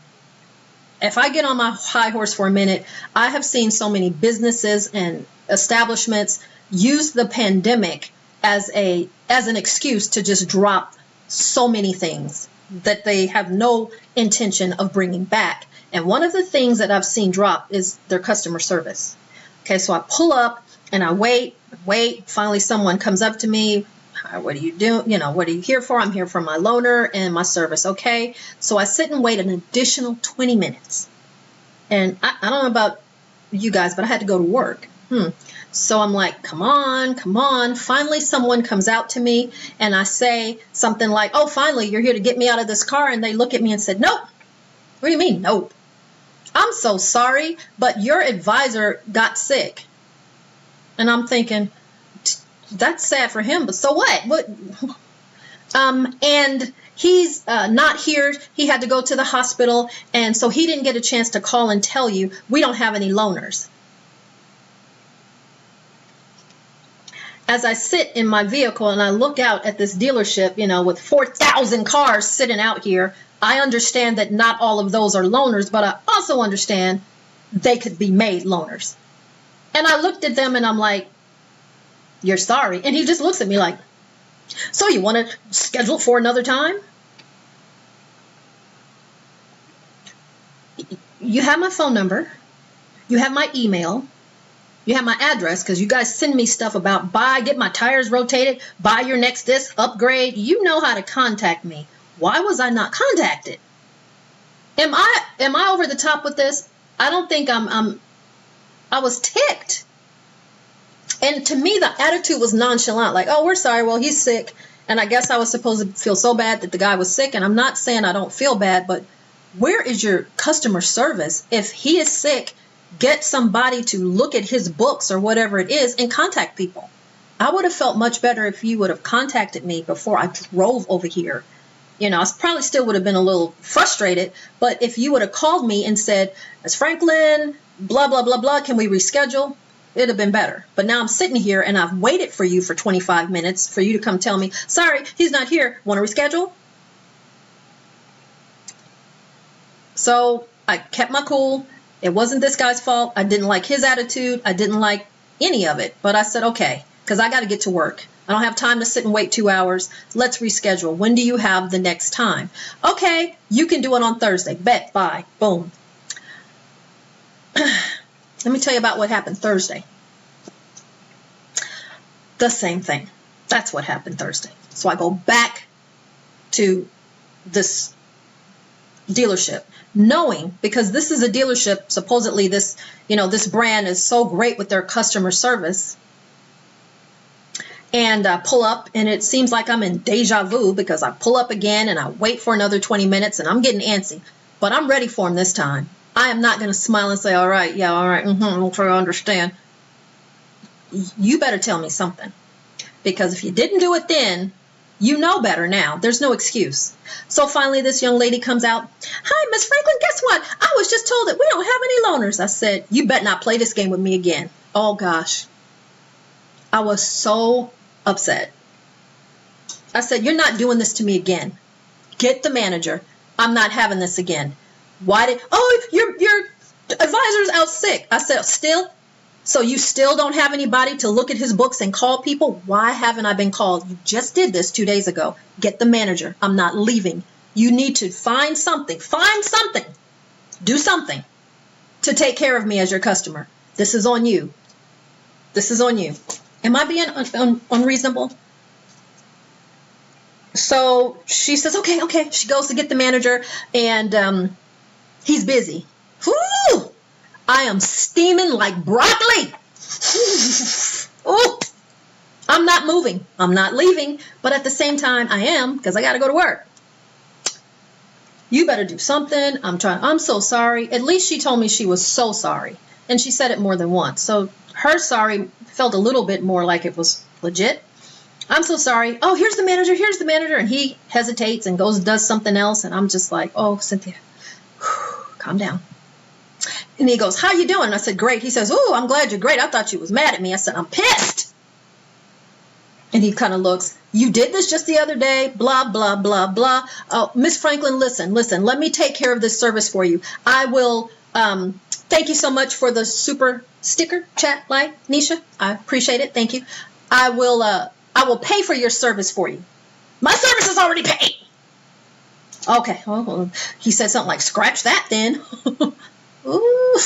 if I get on my high horse for a minute, I have seen so many businesses and establishments use the pandemic as an excuse to just drop so many things that they have no intention of bringing back. And one of the things that I've seen drop is their customer service. Okay, so I pull up and I wait. Finally, someone comes up to me. Hi, what are you doing? You know, what are you here for? I'm here for my loaner and my service. Okay, so I sit and wait an additional 20 minutes. And I don't know about you guys, but I had to go to work. So I'm like, come on. Finally, someone comes out to me and I say something like, oh, finally, you're here to get me out of this car. And they look at me and said, nope. What do you mean, nope? I'm so sorry, but your advisor got sick. And I'm thinking, that's sad for him, but so what? And he's not here. He had to go to the hospital. And so he didn't get a chance to call and tell you, we don't have any loaners. As I sit in my vehicle and I look out at this dealership, you know, with 4,000 cars sitting out here, I understand that not all of those are loaners, but I also understand they could be made loaners. And I looked at them and I'm like, you're sorry. And he just looks at me like, So you want to schedule for another time? You have my phone number. You have my email. You have my address, because you guys send me stuff about get my tires rotated, buy your next this, upgrade. You know how to contact me. Why was I not contacted? Am I over the top with this? I don't think I was ticked. And to me, the attitude was nonchalant. Like, oh, we're sorry. Well, he's sick. And I guess I was supposed to feel so bad that the guy was sick. And I'm not saying I don't feel bad, but where is your customer service? If he is sick, get somebody to look at his books or whatever it is and contact people. I would have felt much better if you would have contacted me before I drove over here. You know, I probably still would have been a little frustrated, but if you would have called me and said, Ms. Franklin, blah, blah, blah, blah, can we reschedule? It'd have been better. But now I'm sitting here and I've waited for you for 25 minutes for you to come tell me, sorry, he's not here. Want to reschedule? So I kept my cool. It wasn't this guy's fault. I didn't like his attitude. I didn't like any of it. But I said, okay, because I got to get to work. I don't have time to sit and wait 2 hours. Let's reschedule. When do you have the next time? Okay, you can do it on Thursday. Bet. Bye. Boom. Let me tell you about what happened Thursday. The same thing. That's what happened Thursday. So I go back to this dealership, knowing, because this is a dealership, supposedly this brand is so great with their customer service. And I pull up and it seems like I'm in deja vu, because I pull up again and I wait for another 20 minutes and I'm getting antsy, but I'm ready for him this time. I am not going to smile and say, all right, yeah, all right, we'll try to understand. You better tell me something, because if you didn't do it then, you know better now. There's no excuse. So finally this young lady comes out. Hi, Miss Franklin, guess what? I was just told that we don't have any loaners. I said, you better not play this game with me again. Oh gosh. I was so upset. I said, you're not doing this to me again. Get the manager. I'm not having this again. Your advisor's out sick. I said, still? So you still don't have anybody to look at his books and call people? Why haven't I been called? You just did this 2 days ago. Get the manager. I'm not leaving. You need to find something. Find something. Do something to take care of me as your customer. This is on you. This is on you. Am I being unreasonable? So she says, okay. She goes to get the manager, and he's busy. Whew! I am steaming like broccoli. Oh, I'm not moving. I'm not leaving. But at the same time, I am, because I got to go to work. You better do something. I'm so sorry. At least she told me she was so sorry. And she said it more than once. So her sorry felt a little bit more like it was legit. I'm so sorry. Oh, here's the manager. Here's the manager. And he hesitates and goes and does something else. And I'm just like, oh, Cynthia, calm down. And he goes, how you doing? And I said, great. He says, oh, I'm glad you're great. I thought you was mad at me. I said, I'm pissed. And he kind of looks, you did this just the other day, blah, blah, blah, blah. Oh, Miss Franklin, listen, let me take care of this service for you. I will, thank you so much for the super sticker chat, like Nisha. I appreciate it. Thank you. I will pay for your service for you. My service is already paid. Okay. Well, he said something like, scratch that then. Ooh.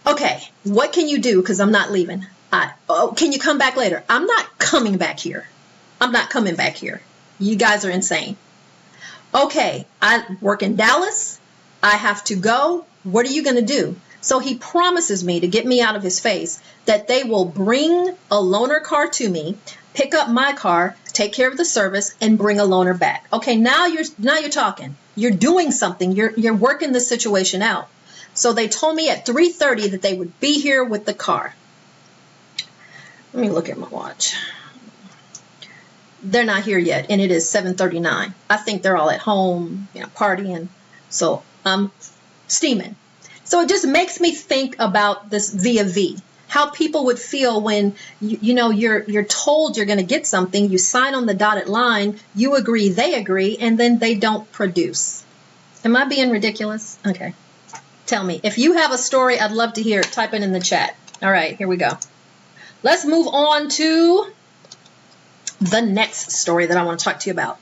Okay. What can you do? Because I'm not leaving. Can you come back later? I'm not coming back here. I'm not coming back here. You guys are insane. Okay. I work in Dallas. I have to go. What are you going to do? So he promises me, to get me out of his face, that they will bring a loaner car to me, pick up my car, take care of the service, and bring a loaner back. Okay, now you're talking. You're doing something. You're working the situation out. So they told me at 3:30 that they would be here with the car. Let me look at my watch. They're not here yet, and it is 7:39. I think they're all at home, partying. So I'm steaming. So it just makes me think about this via V. How people would feel when you're told you're going to get something, you sign on the dotted line, you agree, they agree, and then they don't produce. Am I being ridiculous? Okay. Tell me. If you have a story, I'd love to hear it. Type it in the chat. All right, here we go. Let's move on to the next story that I want to talk to you about.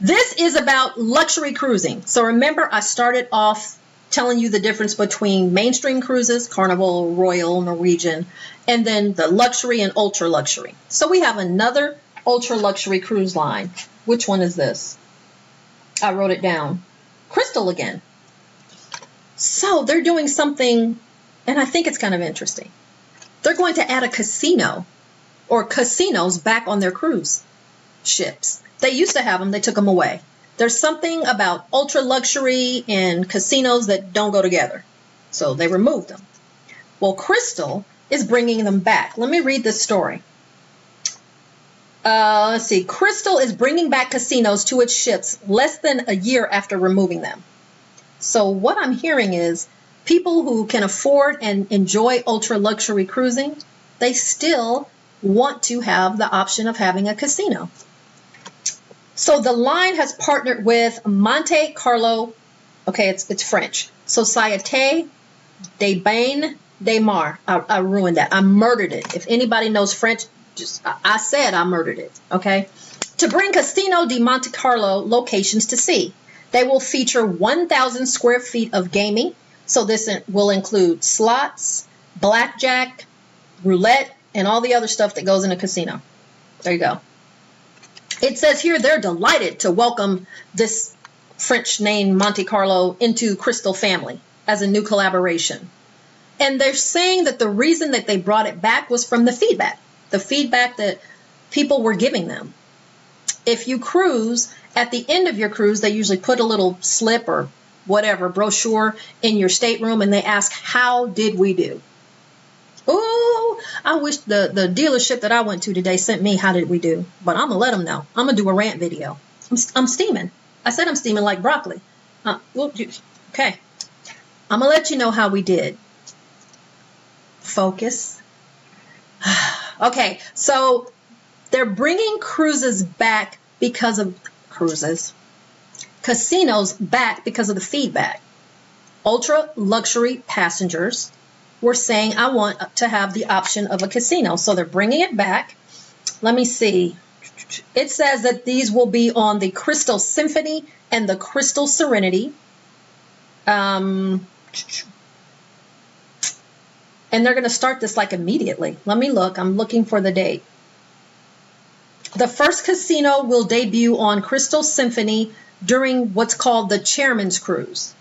This is about luxury cruising. So remember, I started off telling you the difference between mainstream cruises, Carnival, Royal, Norwegian, and then the luxury and ultra luxury. So we have another ultra luxury cruise line. Which one is this? I wrote it down. Crystal again. So they're doing something, and I think it's kind of interesting. They're going to add a casino or casinos back on their cruise ships. They used to have them. They took them away. There's something about ultra luxury and casinos that don't go together. So they removed them. Well, Crystal is bringing them back. Let me read this story. Let's see. Crystal is bringing back casinos to its ships less than a year after removing them. So what I'm hearing is people who can afford and enjoy ultra luxury cruising, they still want to have the option of having a casino. So the line has partnered with Monte Carlo. Okay, it's French. Société des Bains des Mers. I ruined that. I murdered it. If anybody knows French, I said I murdered it. Okay. To bring Casino de Monte Carlo locations to sea. They will feature 1,000 square feet of gaming. So this will include slots, blackjack, roulette, and all the other stuff that goes in a casino. There you go. It says here they're delighted to welcome this French name Monte Carlo into Crystal family as a new collaboration. And they're saying that the reason that they brought it back was from the feedback that people were giving them. If you cruise, at the end of your cruise, they usually put a little slip or whatever, brochure in your stateroom, and they ask, how did we do? Oh, I wish the dealership that I went to today sent me how did we do. But I'm going to let them know. I'm going to do a rant video. I'm steaming. I said I'm steaming like broccoli. Okay. I'm going to let you know how we did. Focus. Okay, so they're bringing cruises back because of casinos back because of the feedback. Ultra luxury passengers were saying, I want to have the option of a casino. So they're bringing it back. Let me see. It says that these will be on the Crystal Symphony and the Crystal Serenity. And they're going to start this like immediately. Let me look. I'm looking for the date. The first casino will debut on Crystal Symphony during what's called the Chairman's Cruise.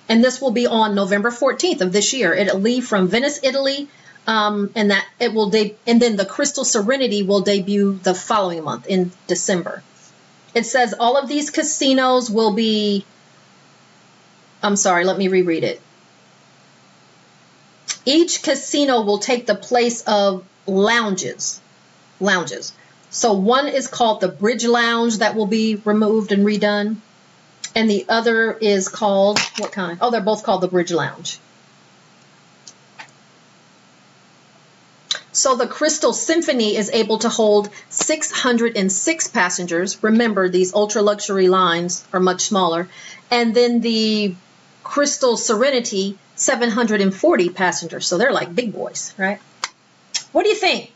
And this will be on November 14th of this year. It'll leave from Venice, Italy, and then the Crystal Serenity will debut the following month in December. It says all of these casinos will be, I'm sorry, let me reread it. Each casino will take the place of lounges. So one is called the Bridge Lounge that will be removed and redone. And the other is called, what kind? Oh, they're both called the Bridge Lounge. So the Crystal Symphony is able to hold 606 passengers. Remember, these ultra luxury lines are much smaller. And then the Crystal Serenity, 740 passengers. So they're like big boys, right? What do you think?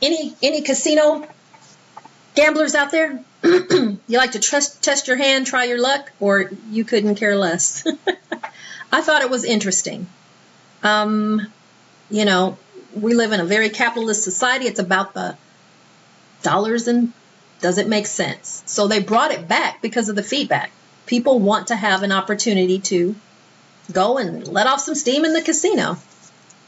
Any casino gamblers out there? You like to test your hand, try your luck, or you couldn't care less? I thought it was interesting. You know, we live in a very capitalist society. It's about the dollars and does it make sense? So they brought it back because of the feedback. People want to have an opportunity to go and let off some steam in the casino.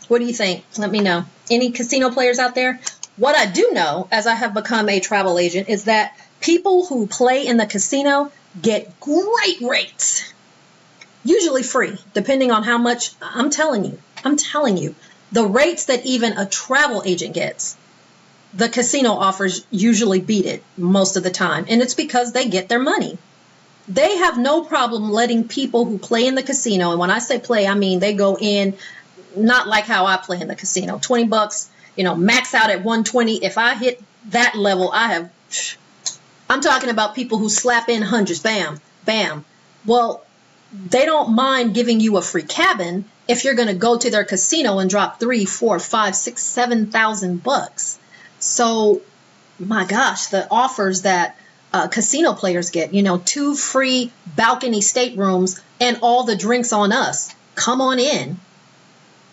What do you think? Let me know. Any casino players out there? What I do know, as I have become a travel agent, is that people who play in the casino get great rates. Usually free, depending on how much. I'm telling you, the rates that even a travel agent gets, the casino offers usually beat it most of the time. And it's because they get their money. They have no problem letting people who play in the casino, and when I say play, I mean they go in, not like how I play in the casino, $20, you know, max out at 120. If I hit that level, I'm talking about people who slap in hundreds, bam, bam. Well, they don't mind giving you a free cabin if you're going to go to their casino and drop $3,000, $4,000, $5,000, $6,000, $7,000. So my gosh, the offers that casino players get, 2 free balcony staterooms and all the drinks on us. Come on in.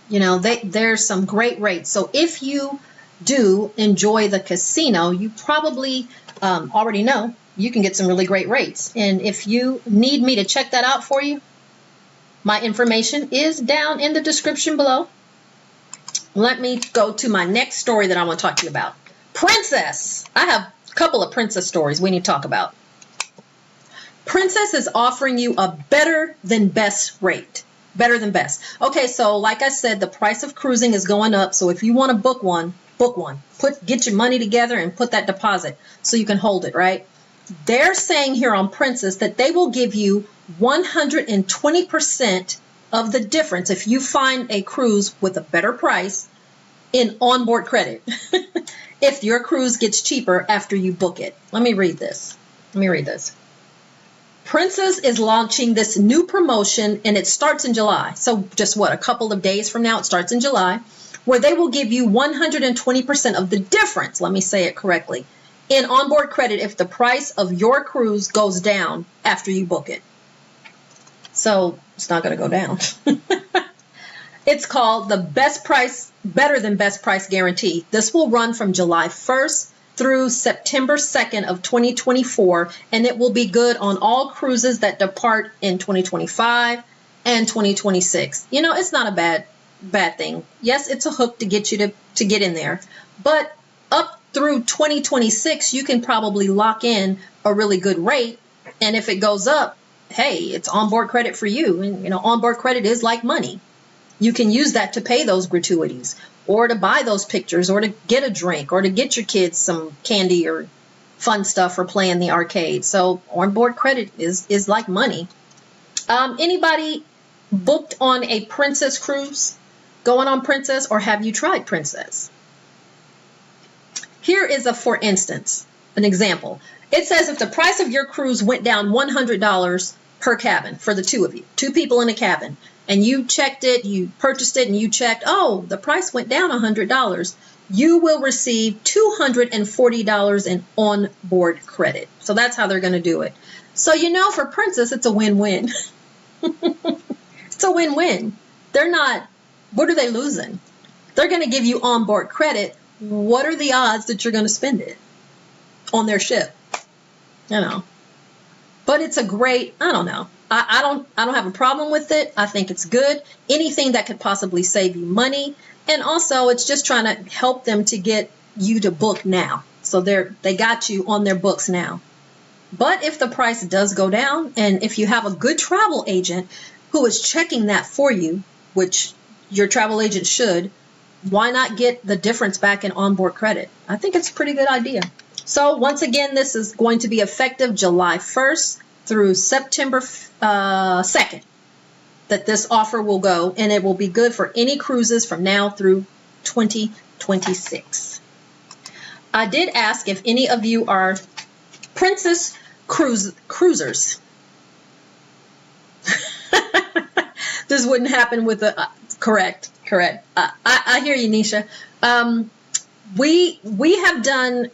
There's some great rates. So if you do enjoy the casino, you probably already know you can get some really great rates. And if you need me to check that out for you, my information is down in the description below. Let me go to my next story that I want to talk to you about. Princess. I have a couple of Princess stories we need to talk about. Princess is offering you a better than best rate. Better than best. Okay, so like I said, the price of cruising is going up. So if you want to book one, book one. Get your money together and put that deposit so you can hold it, right? They're saying here on Princess that they will give you 120% of the difference if you find a cruise with a better price in onboard credit. If your cruise gets cheaper after you book it. Let me read this. Princess is launching this new promotion, and it starts in July. So just a couple of days from now, it starts in July, where they will give you 120% of the difference, let me say it correctly, in onboard credit if the price of your cruise goes down after you book it. So it's not going to go down. It's called the best price, better than best price guarantee. This will run from July 1st through September 2nd of 2024, and it will be good on all cruises that depart in 2025 and 2026. It's not a bad thing. Yes, it's a hook to get you to get in there, but up through 2026, you can probably lock in a really good rate, and if it goes up, hey, it's onboard credit for you. And onboard credit is like money. You can use that to pay those gratuities, or to buy those pictures, or to get a drink, or to get your kids some candy or fun stuff for playing the arcade. So onboard credit is like money. Anybody booked on a Princess cruise, going on Princess, or have you tried Princess? Here is for instance, an example. It says if the price of your cruise went down $100 per cabin for the two of you, 2 people in a cabin, and you checked it, you purchased it, and you checked, oh, the price went down $100, you will receive $240 in onboard credit. So that's how they're going to do it. So, for Princess, it's a win-win. It's a win-win. What are they losing? They're going to give you onboard credit. What are the odds that you're going to spend it on their ship? But it's a great, I don't know. I don't have a problem with it. I think it's good. Anything that could possibly save you money. And also it's just trying to help them to get you to book now. So they got you on their books now. But if the price does go down, and if you have a good travel agent who is checking that for you, which your travel agent should, why not get the difference back in onboard credit? I think it's a pretty good idea. So once again, this is going to be effective July 1st through September 2nd that this offer will go, and it will be good for any cruises from now through 2026. I did ask if any of you are Princess cruisers. This wouldn't happen with the correct. I hear you, Nisha. We have done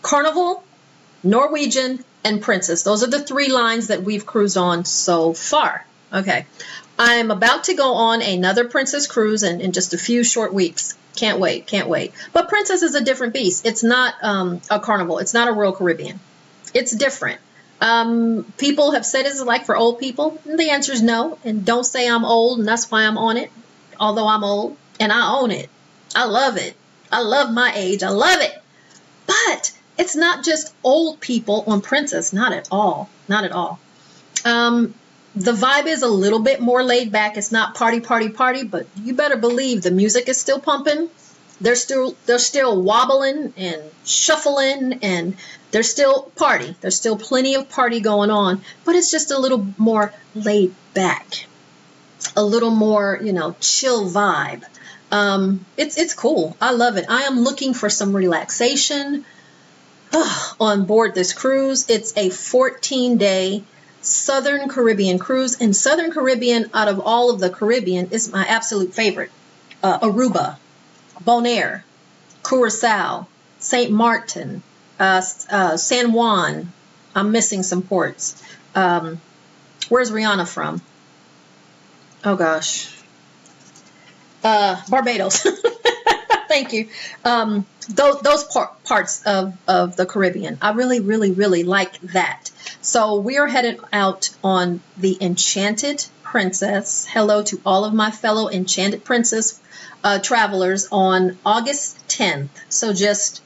Carnival, Norwegian, and Princess. Those are the 3 lines that we've cruised on so far. Okay. I'm about to go on another Princess cruise in just a few short weeks. Can't wait. But Princess is a different beast. It's not a Carnival. It's not a Royal Caribbean. It's different. People have said, is it like for old people? And the answer is no. And don't say I'm old, and that's why I'm on it. Although I'm old, and I own it. I love it. I love my age. I love it. But it's not just old people on Princess. Not at all. The vibe is a little bit more laid back. It's not party, but you better believe the music is still pumping. They're still wobbling and shuffling, and there's still party. There's still plenty of party going on, but it's just a little more laid back. A little more, chill vibe. It's cool. I love it. I am looking for some relaxation on board this cruise. It's a 14-day Southern Caribbean cruise, and Southern Caribbean, out of all of the Caribbean, is my absolute favorite. Aruba, Bonaire, Curacao, St. Martin, San Juan. I'm missing some ports. Where's Rihanna from? Oh gosh. Barbados. Thank you. Those parts of the Caribbean. I really, really, really like that. So we are headed out on the Enchanted Princess. Hello to all of my fellow Enchanted Princess travelers on August 10th. So just,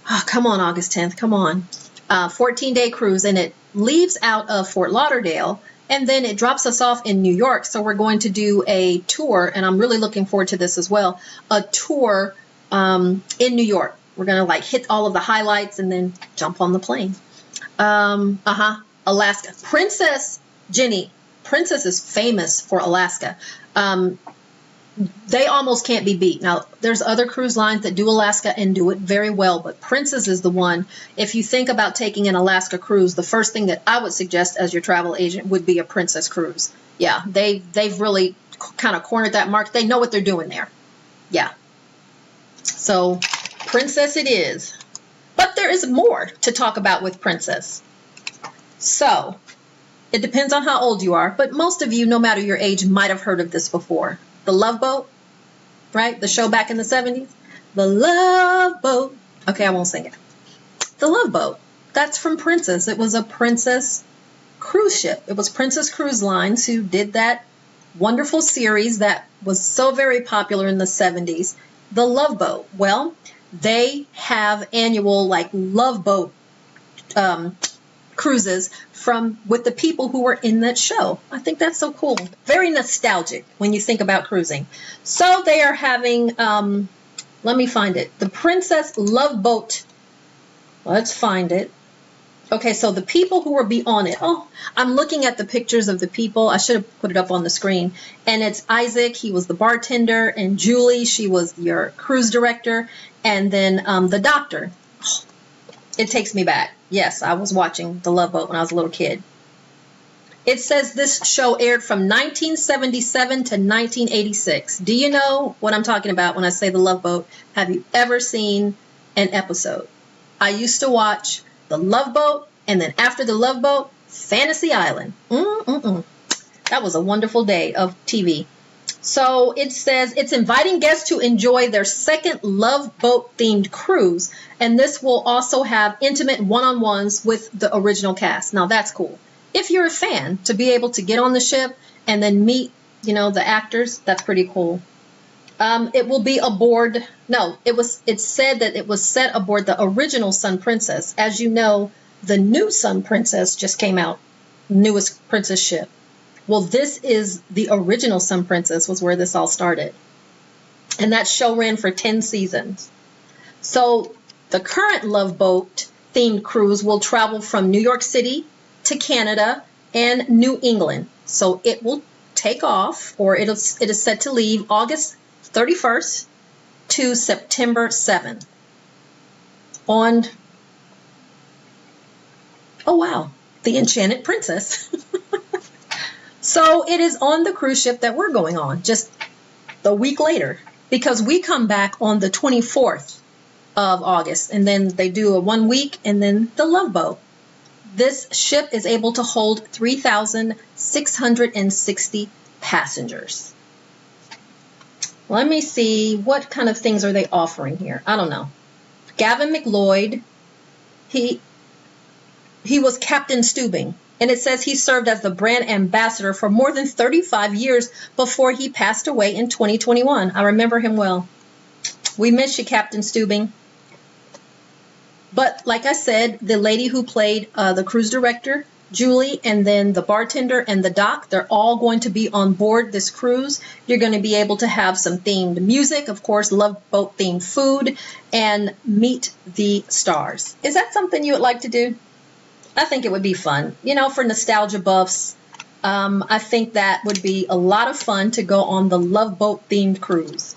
come on, August 10th, come on. 14-day cruise, and it leaves out of Fort Lauderdale, and then it drops us off in New York. So we're going to do a tour, and I'm really looking forward to this as well, a tour in New York. We're going to like hit all of the highlights and then jump on the plane. Alaska. Princess Jenny. Princess is famous for Alaska. They almost can't be beat. Now, there's other cruise lines that do Alaska and do it very well, but Princess is the one. If you think about taking an Alaska cruise, the first thing that I would suggest as your travel agent would be a Princess cruise. Yeah, they've really kind of cornered that market. They know what they're doing there. Yeah. So, Princess it is. But there is more to talk about with Princess. So, it depends on how old you are, but most of you, no matter your age, might have heard of this before. The Love Boat, right? The show back in the 70s. The Love Boat. Okay, I won't sing it. The Love Boat. That's from Princess. It was a Princess cruise ship. It was Princess Cruise Lines who did that wonderful series that was so very popular in the 70s. The Love Boat. Well, they have annual like Love Boat cruises with the people who were in that show. I think that's so cool. Very nostalgic when you think about cruising. So they are having, let me find it. The Princess Love Boat. Let's find it. Okay, so the people who will be on it. Oh, I'm looking at the pictures of the people. I should have put it up on the screen. And it's Isaac. He was the bartender. And Julie, she was your cruise director. And then the doctor. Oh, it takes me back. Yes, I was watching The Love Boat when I was a little kid. It says this show aired from 1977 to 1986. Do you know what I'm talking about when I say The Love Boat? Have you ever seen an episode? I used to watch The Love Boat, and then after The Love Boat, Fantasy Island. That was a wonderful day of TV. So it says it's inviting guests to enjoy their second Love Boat themed cruise. And this will also have intimate one-on-ones with the original cast. Now that's cool. If you're a fan, to be able to get on the ship and then meet, the actors, that's pretty cool. It will be aboard. No, it said that it was set aboard the original Sun Princess. As you know, the new Sun Princess just came out. Newest Princess ship. Well, this is the original Sun Princess was where this all started. And that show ran for 10 seasons. So the current Love Boat themed cruise will travel from New York City to Canada and New England. So it will take off, or it is set to leave August 31st to September 7th. Oh wow, the Enchanted Princess. So it is on the cruise ship that we're going on, just the week later, because we come back on the 24th of August, and then they do a 1 week, and then the Love Boat. This ship is able to hold 3,660 passengers. Let me see, what kind of things are they offering here? I don't know. Gavin McLeod, he was Captain Steubing. And it says he served as the brand ambassador for more than 35 years before he passed away in 2021. I remember him well. We miss you, Captain Steubing. But like I said, the lady who played the cruise director, Julie, and then the bartender and the doc, they're all going to be on board this cruise. You're going to be able to have some themed music, of course, Love Boat themed food, and meet the stars. Is that something you would like to do? I think it would be fun. For nostalgia buffs, I think that would be a lot of fun to go on the Love Boat themed cruise.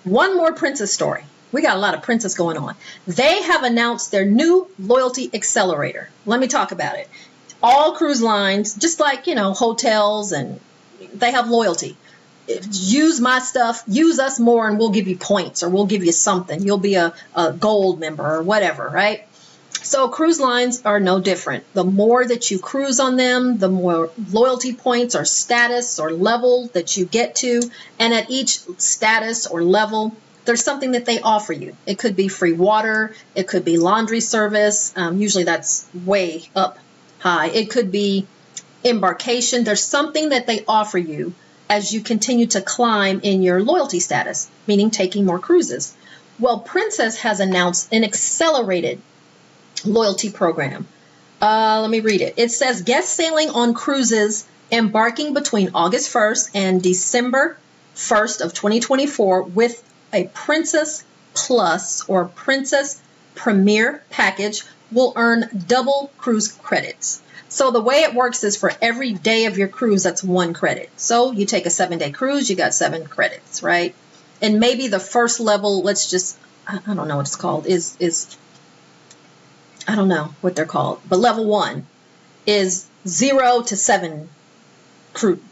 One more Princess story. We got a lot of Princess going on. They have announced their new loyalty accelerator. Let me talk about it. All cruise lines, just like, hotels, and they have loyalty. use my stuff, use us more, and we'll give you points, or we'll give you something. You'll be a gold member or whatever, right? So cruise lines are no different. The more that you cruise on them, the more loyalty points or status or level that you get to. And at each status or level, there's something that they offer you. It could be free water. It could be laundry service. Usually that's way up high. It could be embarkation. There's something that they offer you as you continue to climb in your loyalty status, meaning taking more cruises. Well, Princess has announced an accelerated loyalty program. Let me read it. It says guest sailing on cruises embarking between August 1st and December 1st of 2024 with a Princess Plus or Princess Premier package will earn double cruise credits. So the way it works is for every day of your cruise, that's 1 credit. So you take a 7-day cruise, you got 7 credits, right? And maybe the first level, let's just, I don't know what it's called, is I don't know what they're called, but level 1 is 0 to 7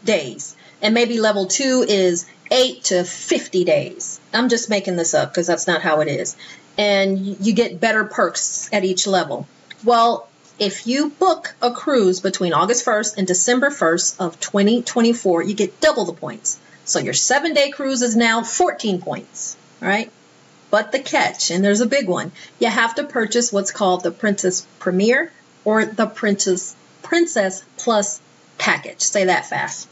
days. And maybe level 2 is 8 to 50 days. I'm just making this up because that's not how it is. And you get better perks at each level. Well, if you book a cruise between August 1st and December 1st of 2024, you get double the points. So your 7-day cruise is now 14 points, all right? But the catch, and there's a big one, you have to purchase what's called the Princess Premier or the Princess Plus package. Say that fast.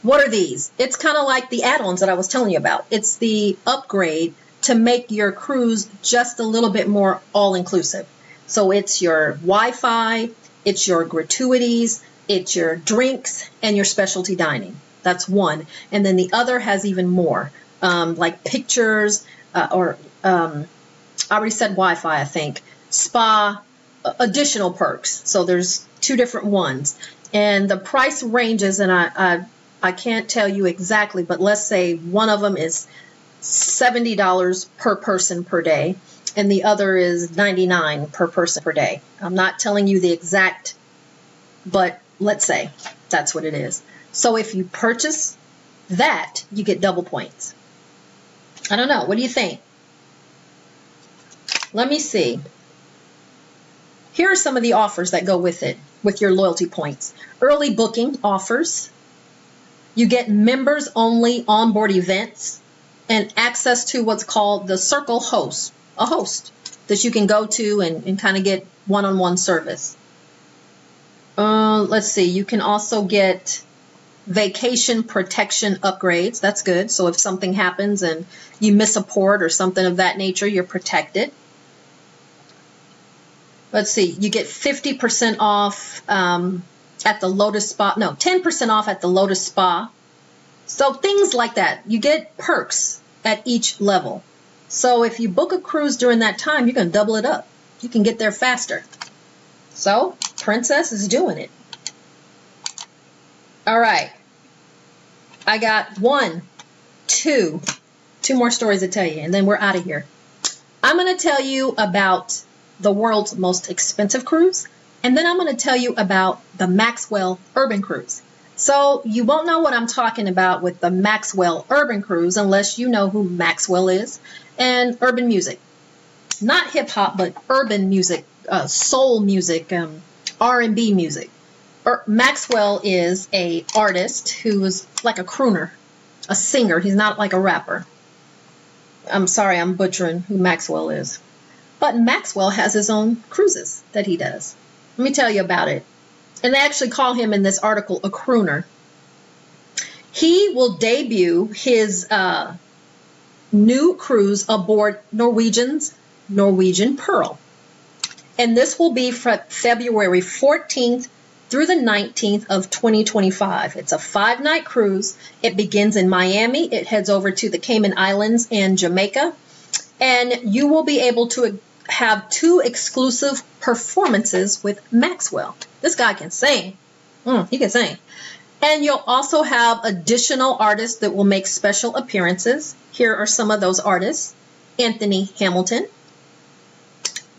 What are these? It's kind of like the add-ons that I was telling you about. It's the upgrade to make your cruise just a little bit more all-inclusive. So it's your Wi-Fi, it's your gratuities, it's your drinks, and your specialty dining. That's one. And then the other has even more, like pictures, I already said Wi-Fi, I think, spa, additional perks. So there's 2 different ones. And the price ranges, and I can't tell you exactly, but let's say one of them is $70 per person per day, and the other is $99 per person per day. I'm not telling you the exact, but let's say that's what it is. So if you purchase that, you get double points. I don't know. What do you think? Let me see. Here are some of the offers that go with it, with your loyalty points. Early booking offers. You get members only onboard events and access to what's called the Circle Host, a host that you can go to and kind of get one-on-one service. Let's see. You can also get vacation protection upgrades. That's good. So if something happens and you miss a port or something of that nature, you're protected. Let's see, you get 50% off at the Lotus Spa. No, 10% off at the Lotus Spa. So things like that. You get perks at each level. So if you book a cruise during that time, you're going to double it up. You can get there faster. So Princess is doing it. All right. I got two more stories to tell you, and then we're out of here. I'm going to tell you about the world's most expensive cruise, and then I'm going to tell you about the Maxwell Urban Cruise. So you won't know what I'm talking about with the Maxwell Urban Cruise unless you know who Maxwell is and urban music. Not hip-hop, but urban music, soul music, R&B music. Maxwell is an artist who is like a crooner, a singer. He's not like a rapper. I'm sorry, I'm butchering who Maxwell is. But Maxwell has his own cruises that he does. Let me tell you about it. And they actually call him in this article a crooner. He will debut his new cruise aboard Norwegian's Norwegian Pearl. And this will be from February 14th through the 19th of 2025. It's a 5-night cruise. It begins in Miami. It heads over to the Cayman Islands and Jamaica. And you will be able to have 2 exclusive performances with Maxwell. This guy can sing. He can sing. And you'll also have additional artists that will make special appearances. Here are some of those artists. Anthony Hamilton,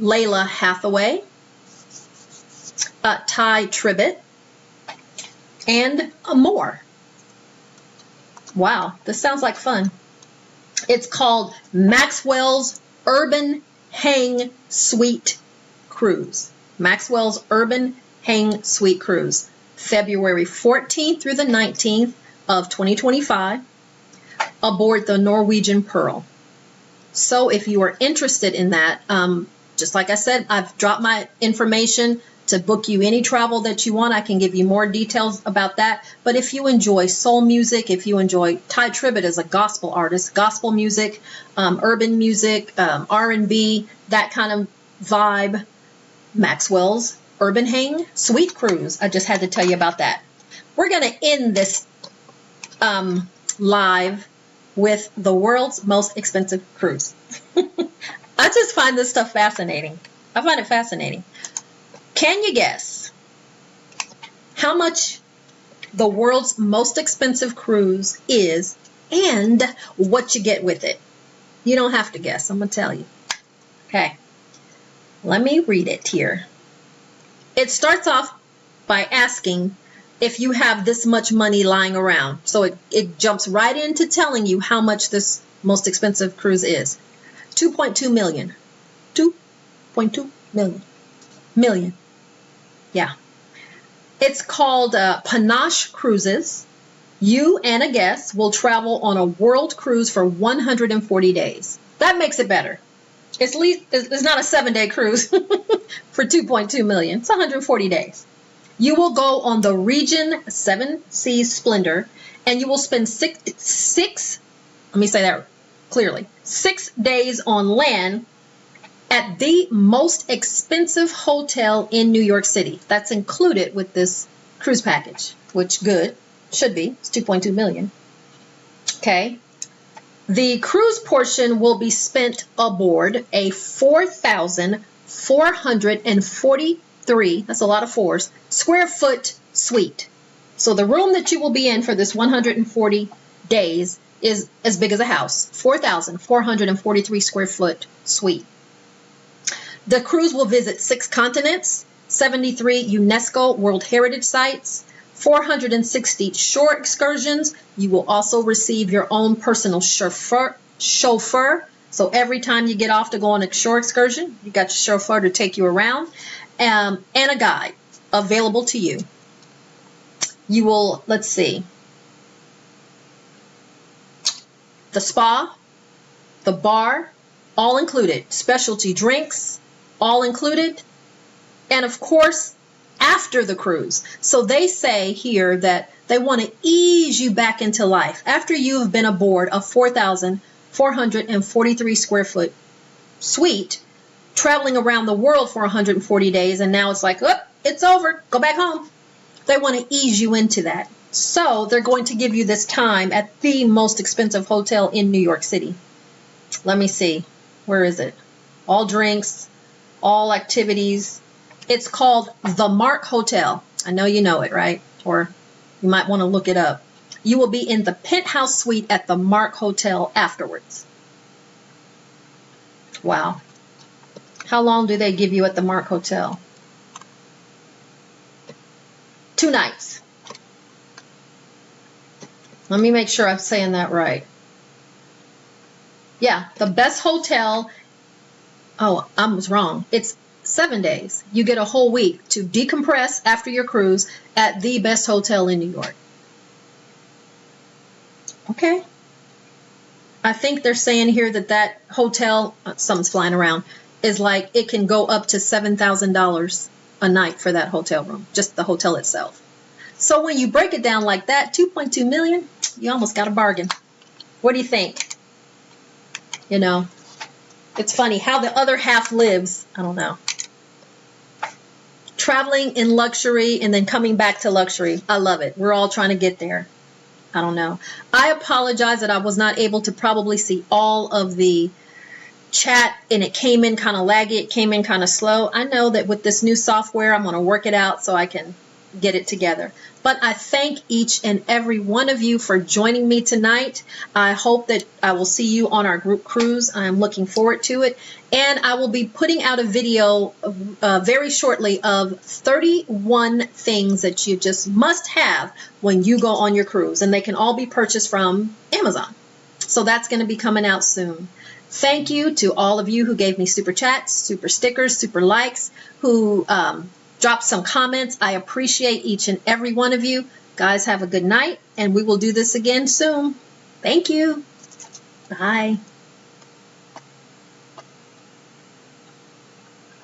Layla Hathaway, Ty Tribbett, and more. Wow, this sounds like fun. It's called Maxwell's Urban Hang Suite Cruise. Maxwell's Urban Hang Suite Cruise. February 14th through the 19th of 2025 aboard the Norwegian Pearl. So if you are interested in that, just like I said, I've dropped my information to book you any travel that you want. I can give you more details about that. But if you enjoy soul music, if you enjoy, Ty Tribbett is a gospel artist, gospel music, urban music, R&B, that kind of vibe, Maxwell's Urban Hang Suite Cruise. I just had to tell you about that. We're going to end this live with the world's most expensive cruise. I just find this stuff fascinating. I find it fascinating. Can you guess how much the world's most expensive cruise is and what you get with it? You don't have to guess. I'm going to tell you. Okay. Let me read it here. It starts off by asking if you have this much money lying around. So it jumps right into telling you how much this most expensive cruise is. 2.2 million. 2.2 million. Million. Yeah. It's called Panache Cruises. You and a guest will travel on a world cruise for 140 days. That makes it better. It's not a 7-day cruise for 2.2 million. It's 140 days. You will go on the Regent 7 Seas Splendor, and you will spend six, let me say that clearly, 6 days on land at the most expensive hotel in New York City. That's included with this cruise package, which good, should be. It's 2.2 million. Okay. The cruise portion will be spent aboard a 4,443, that's a lot of fours, square foot suite. So the room that you will be in for this 140 days is as big as a house, 4,443 square foot suite. The cruise will visit 6 continents, 73 UNESCO World Heritage Sites, 460 shore excursions. You will also receive your own personal chauffeur. So every time you get off to go on a shore excursion, you got your chauffeur to take you around, and a guide available to you. You will, let's see, the spa, the bar, all included, specialty drinks, all included, and of course, after the cruise. So they say here that they want to ease you back into life after you've been aboard a 4,443 square foot suite, traveling around the world for 140 days, and now it's like, oh, it's over, go back home. They want to ease you into that. So they're going to give you this time at the most expensive hotel in New York City. Let me see. Where is it? All drinks, all activities. It's called the Mark Hotel. I know you know it, right? Or you might want to look it up. You will be in the penthouse suite at the Mark Hotel afterwards. Wow. How long do they give you at the Mark Hotel? 2 nights. Let me make sure I'm saying that right. Yeah, the best hotel. Oh, I was wrong. It's 7 days. You get a whole week to decompress after your cruise at the best hotel in New York. Okay. I think they're saying here that hotel, something's flying around, is like it can go up to $7,000 a night for that hotel room, just the hotel itself. So when you break it down like that, 2.2 million, you almost got a bargain. What do you think? You know, it's funny how the other half lives. I don't know. Traveling in luxury and then coming back to luxury. I love it. We're all trying to get there. I don't know. I apologize that I was not able to probably see all of the chat, and it came in kind of laggy. It came in kind of slow. I know that with this new software, I'm going to work it out so I can get it together. But I thank each and every one of you for joining me tonight. I hope that I will see you on our group cruise. I'm looking forward to it. And I will be putting out a video very shortly of 31 things that you just must have when you go on your cruise. And they can all be purchased from Amazon. So that's going to be coming out soon. Thank you to all of you who gave me super chats, super stickers, super likes, who dropped some comments. I appreciate each and every one of you. Guys, have a good night, and we will do this again soon. Thank you. Bye.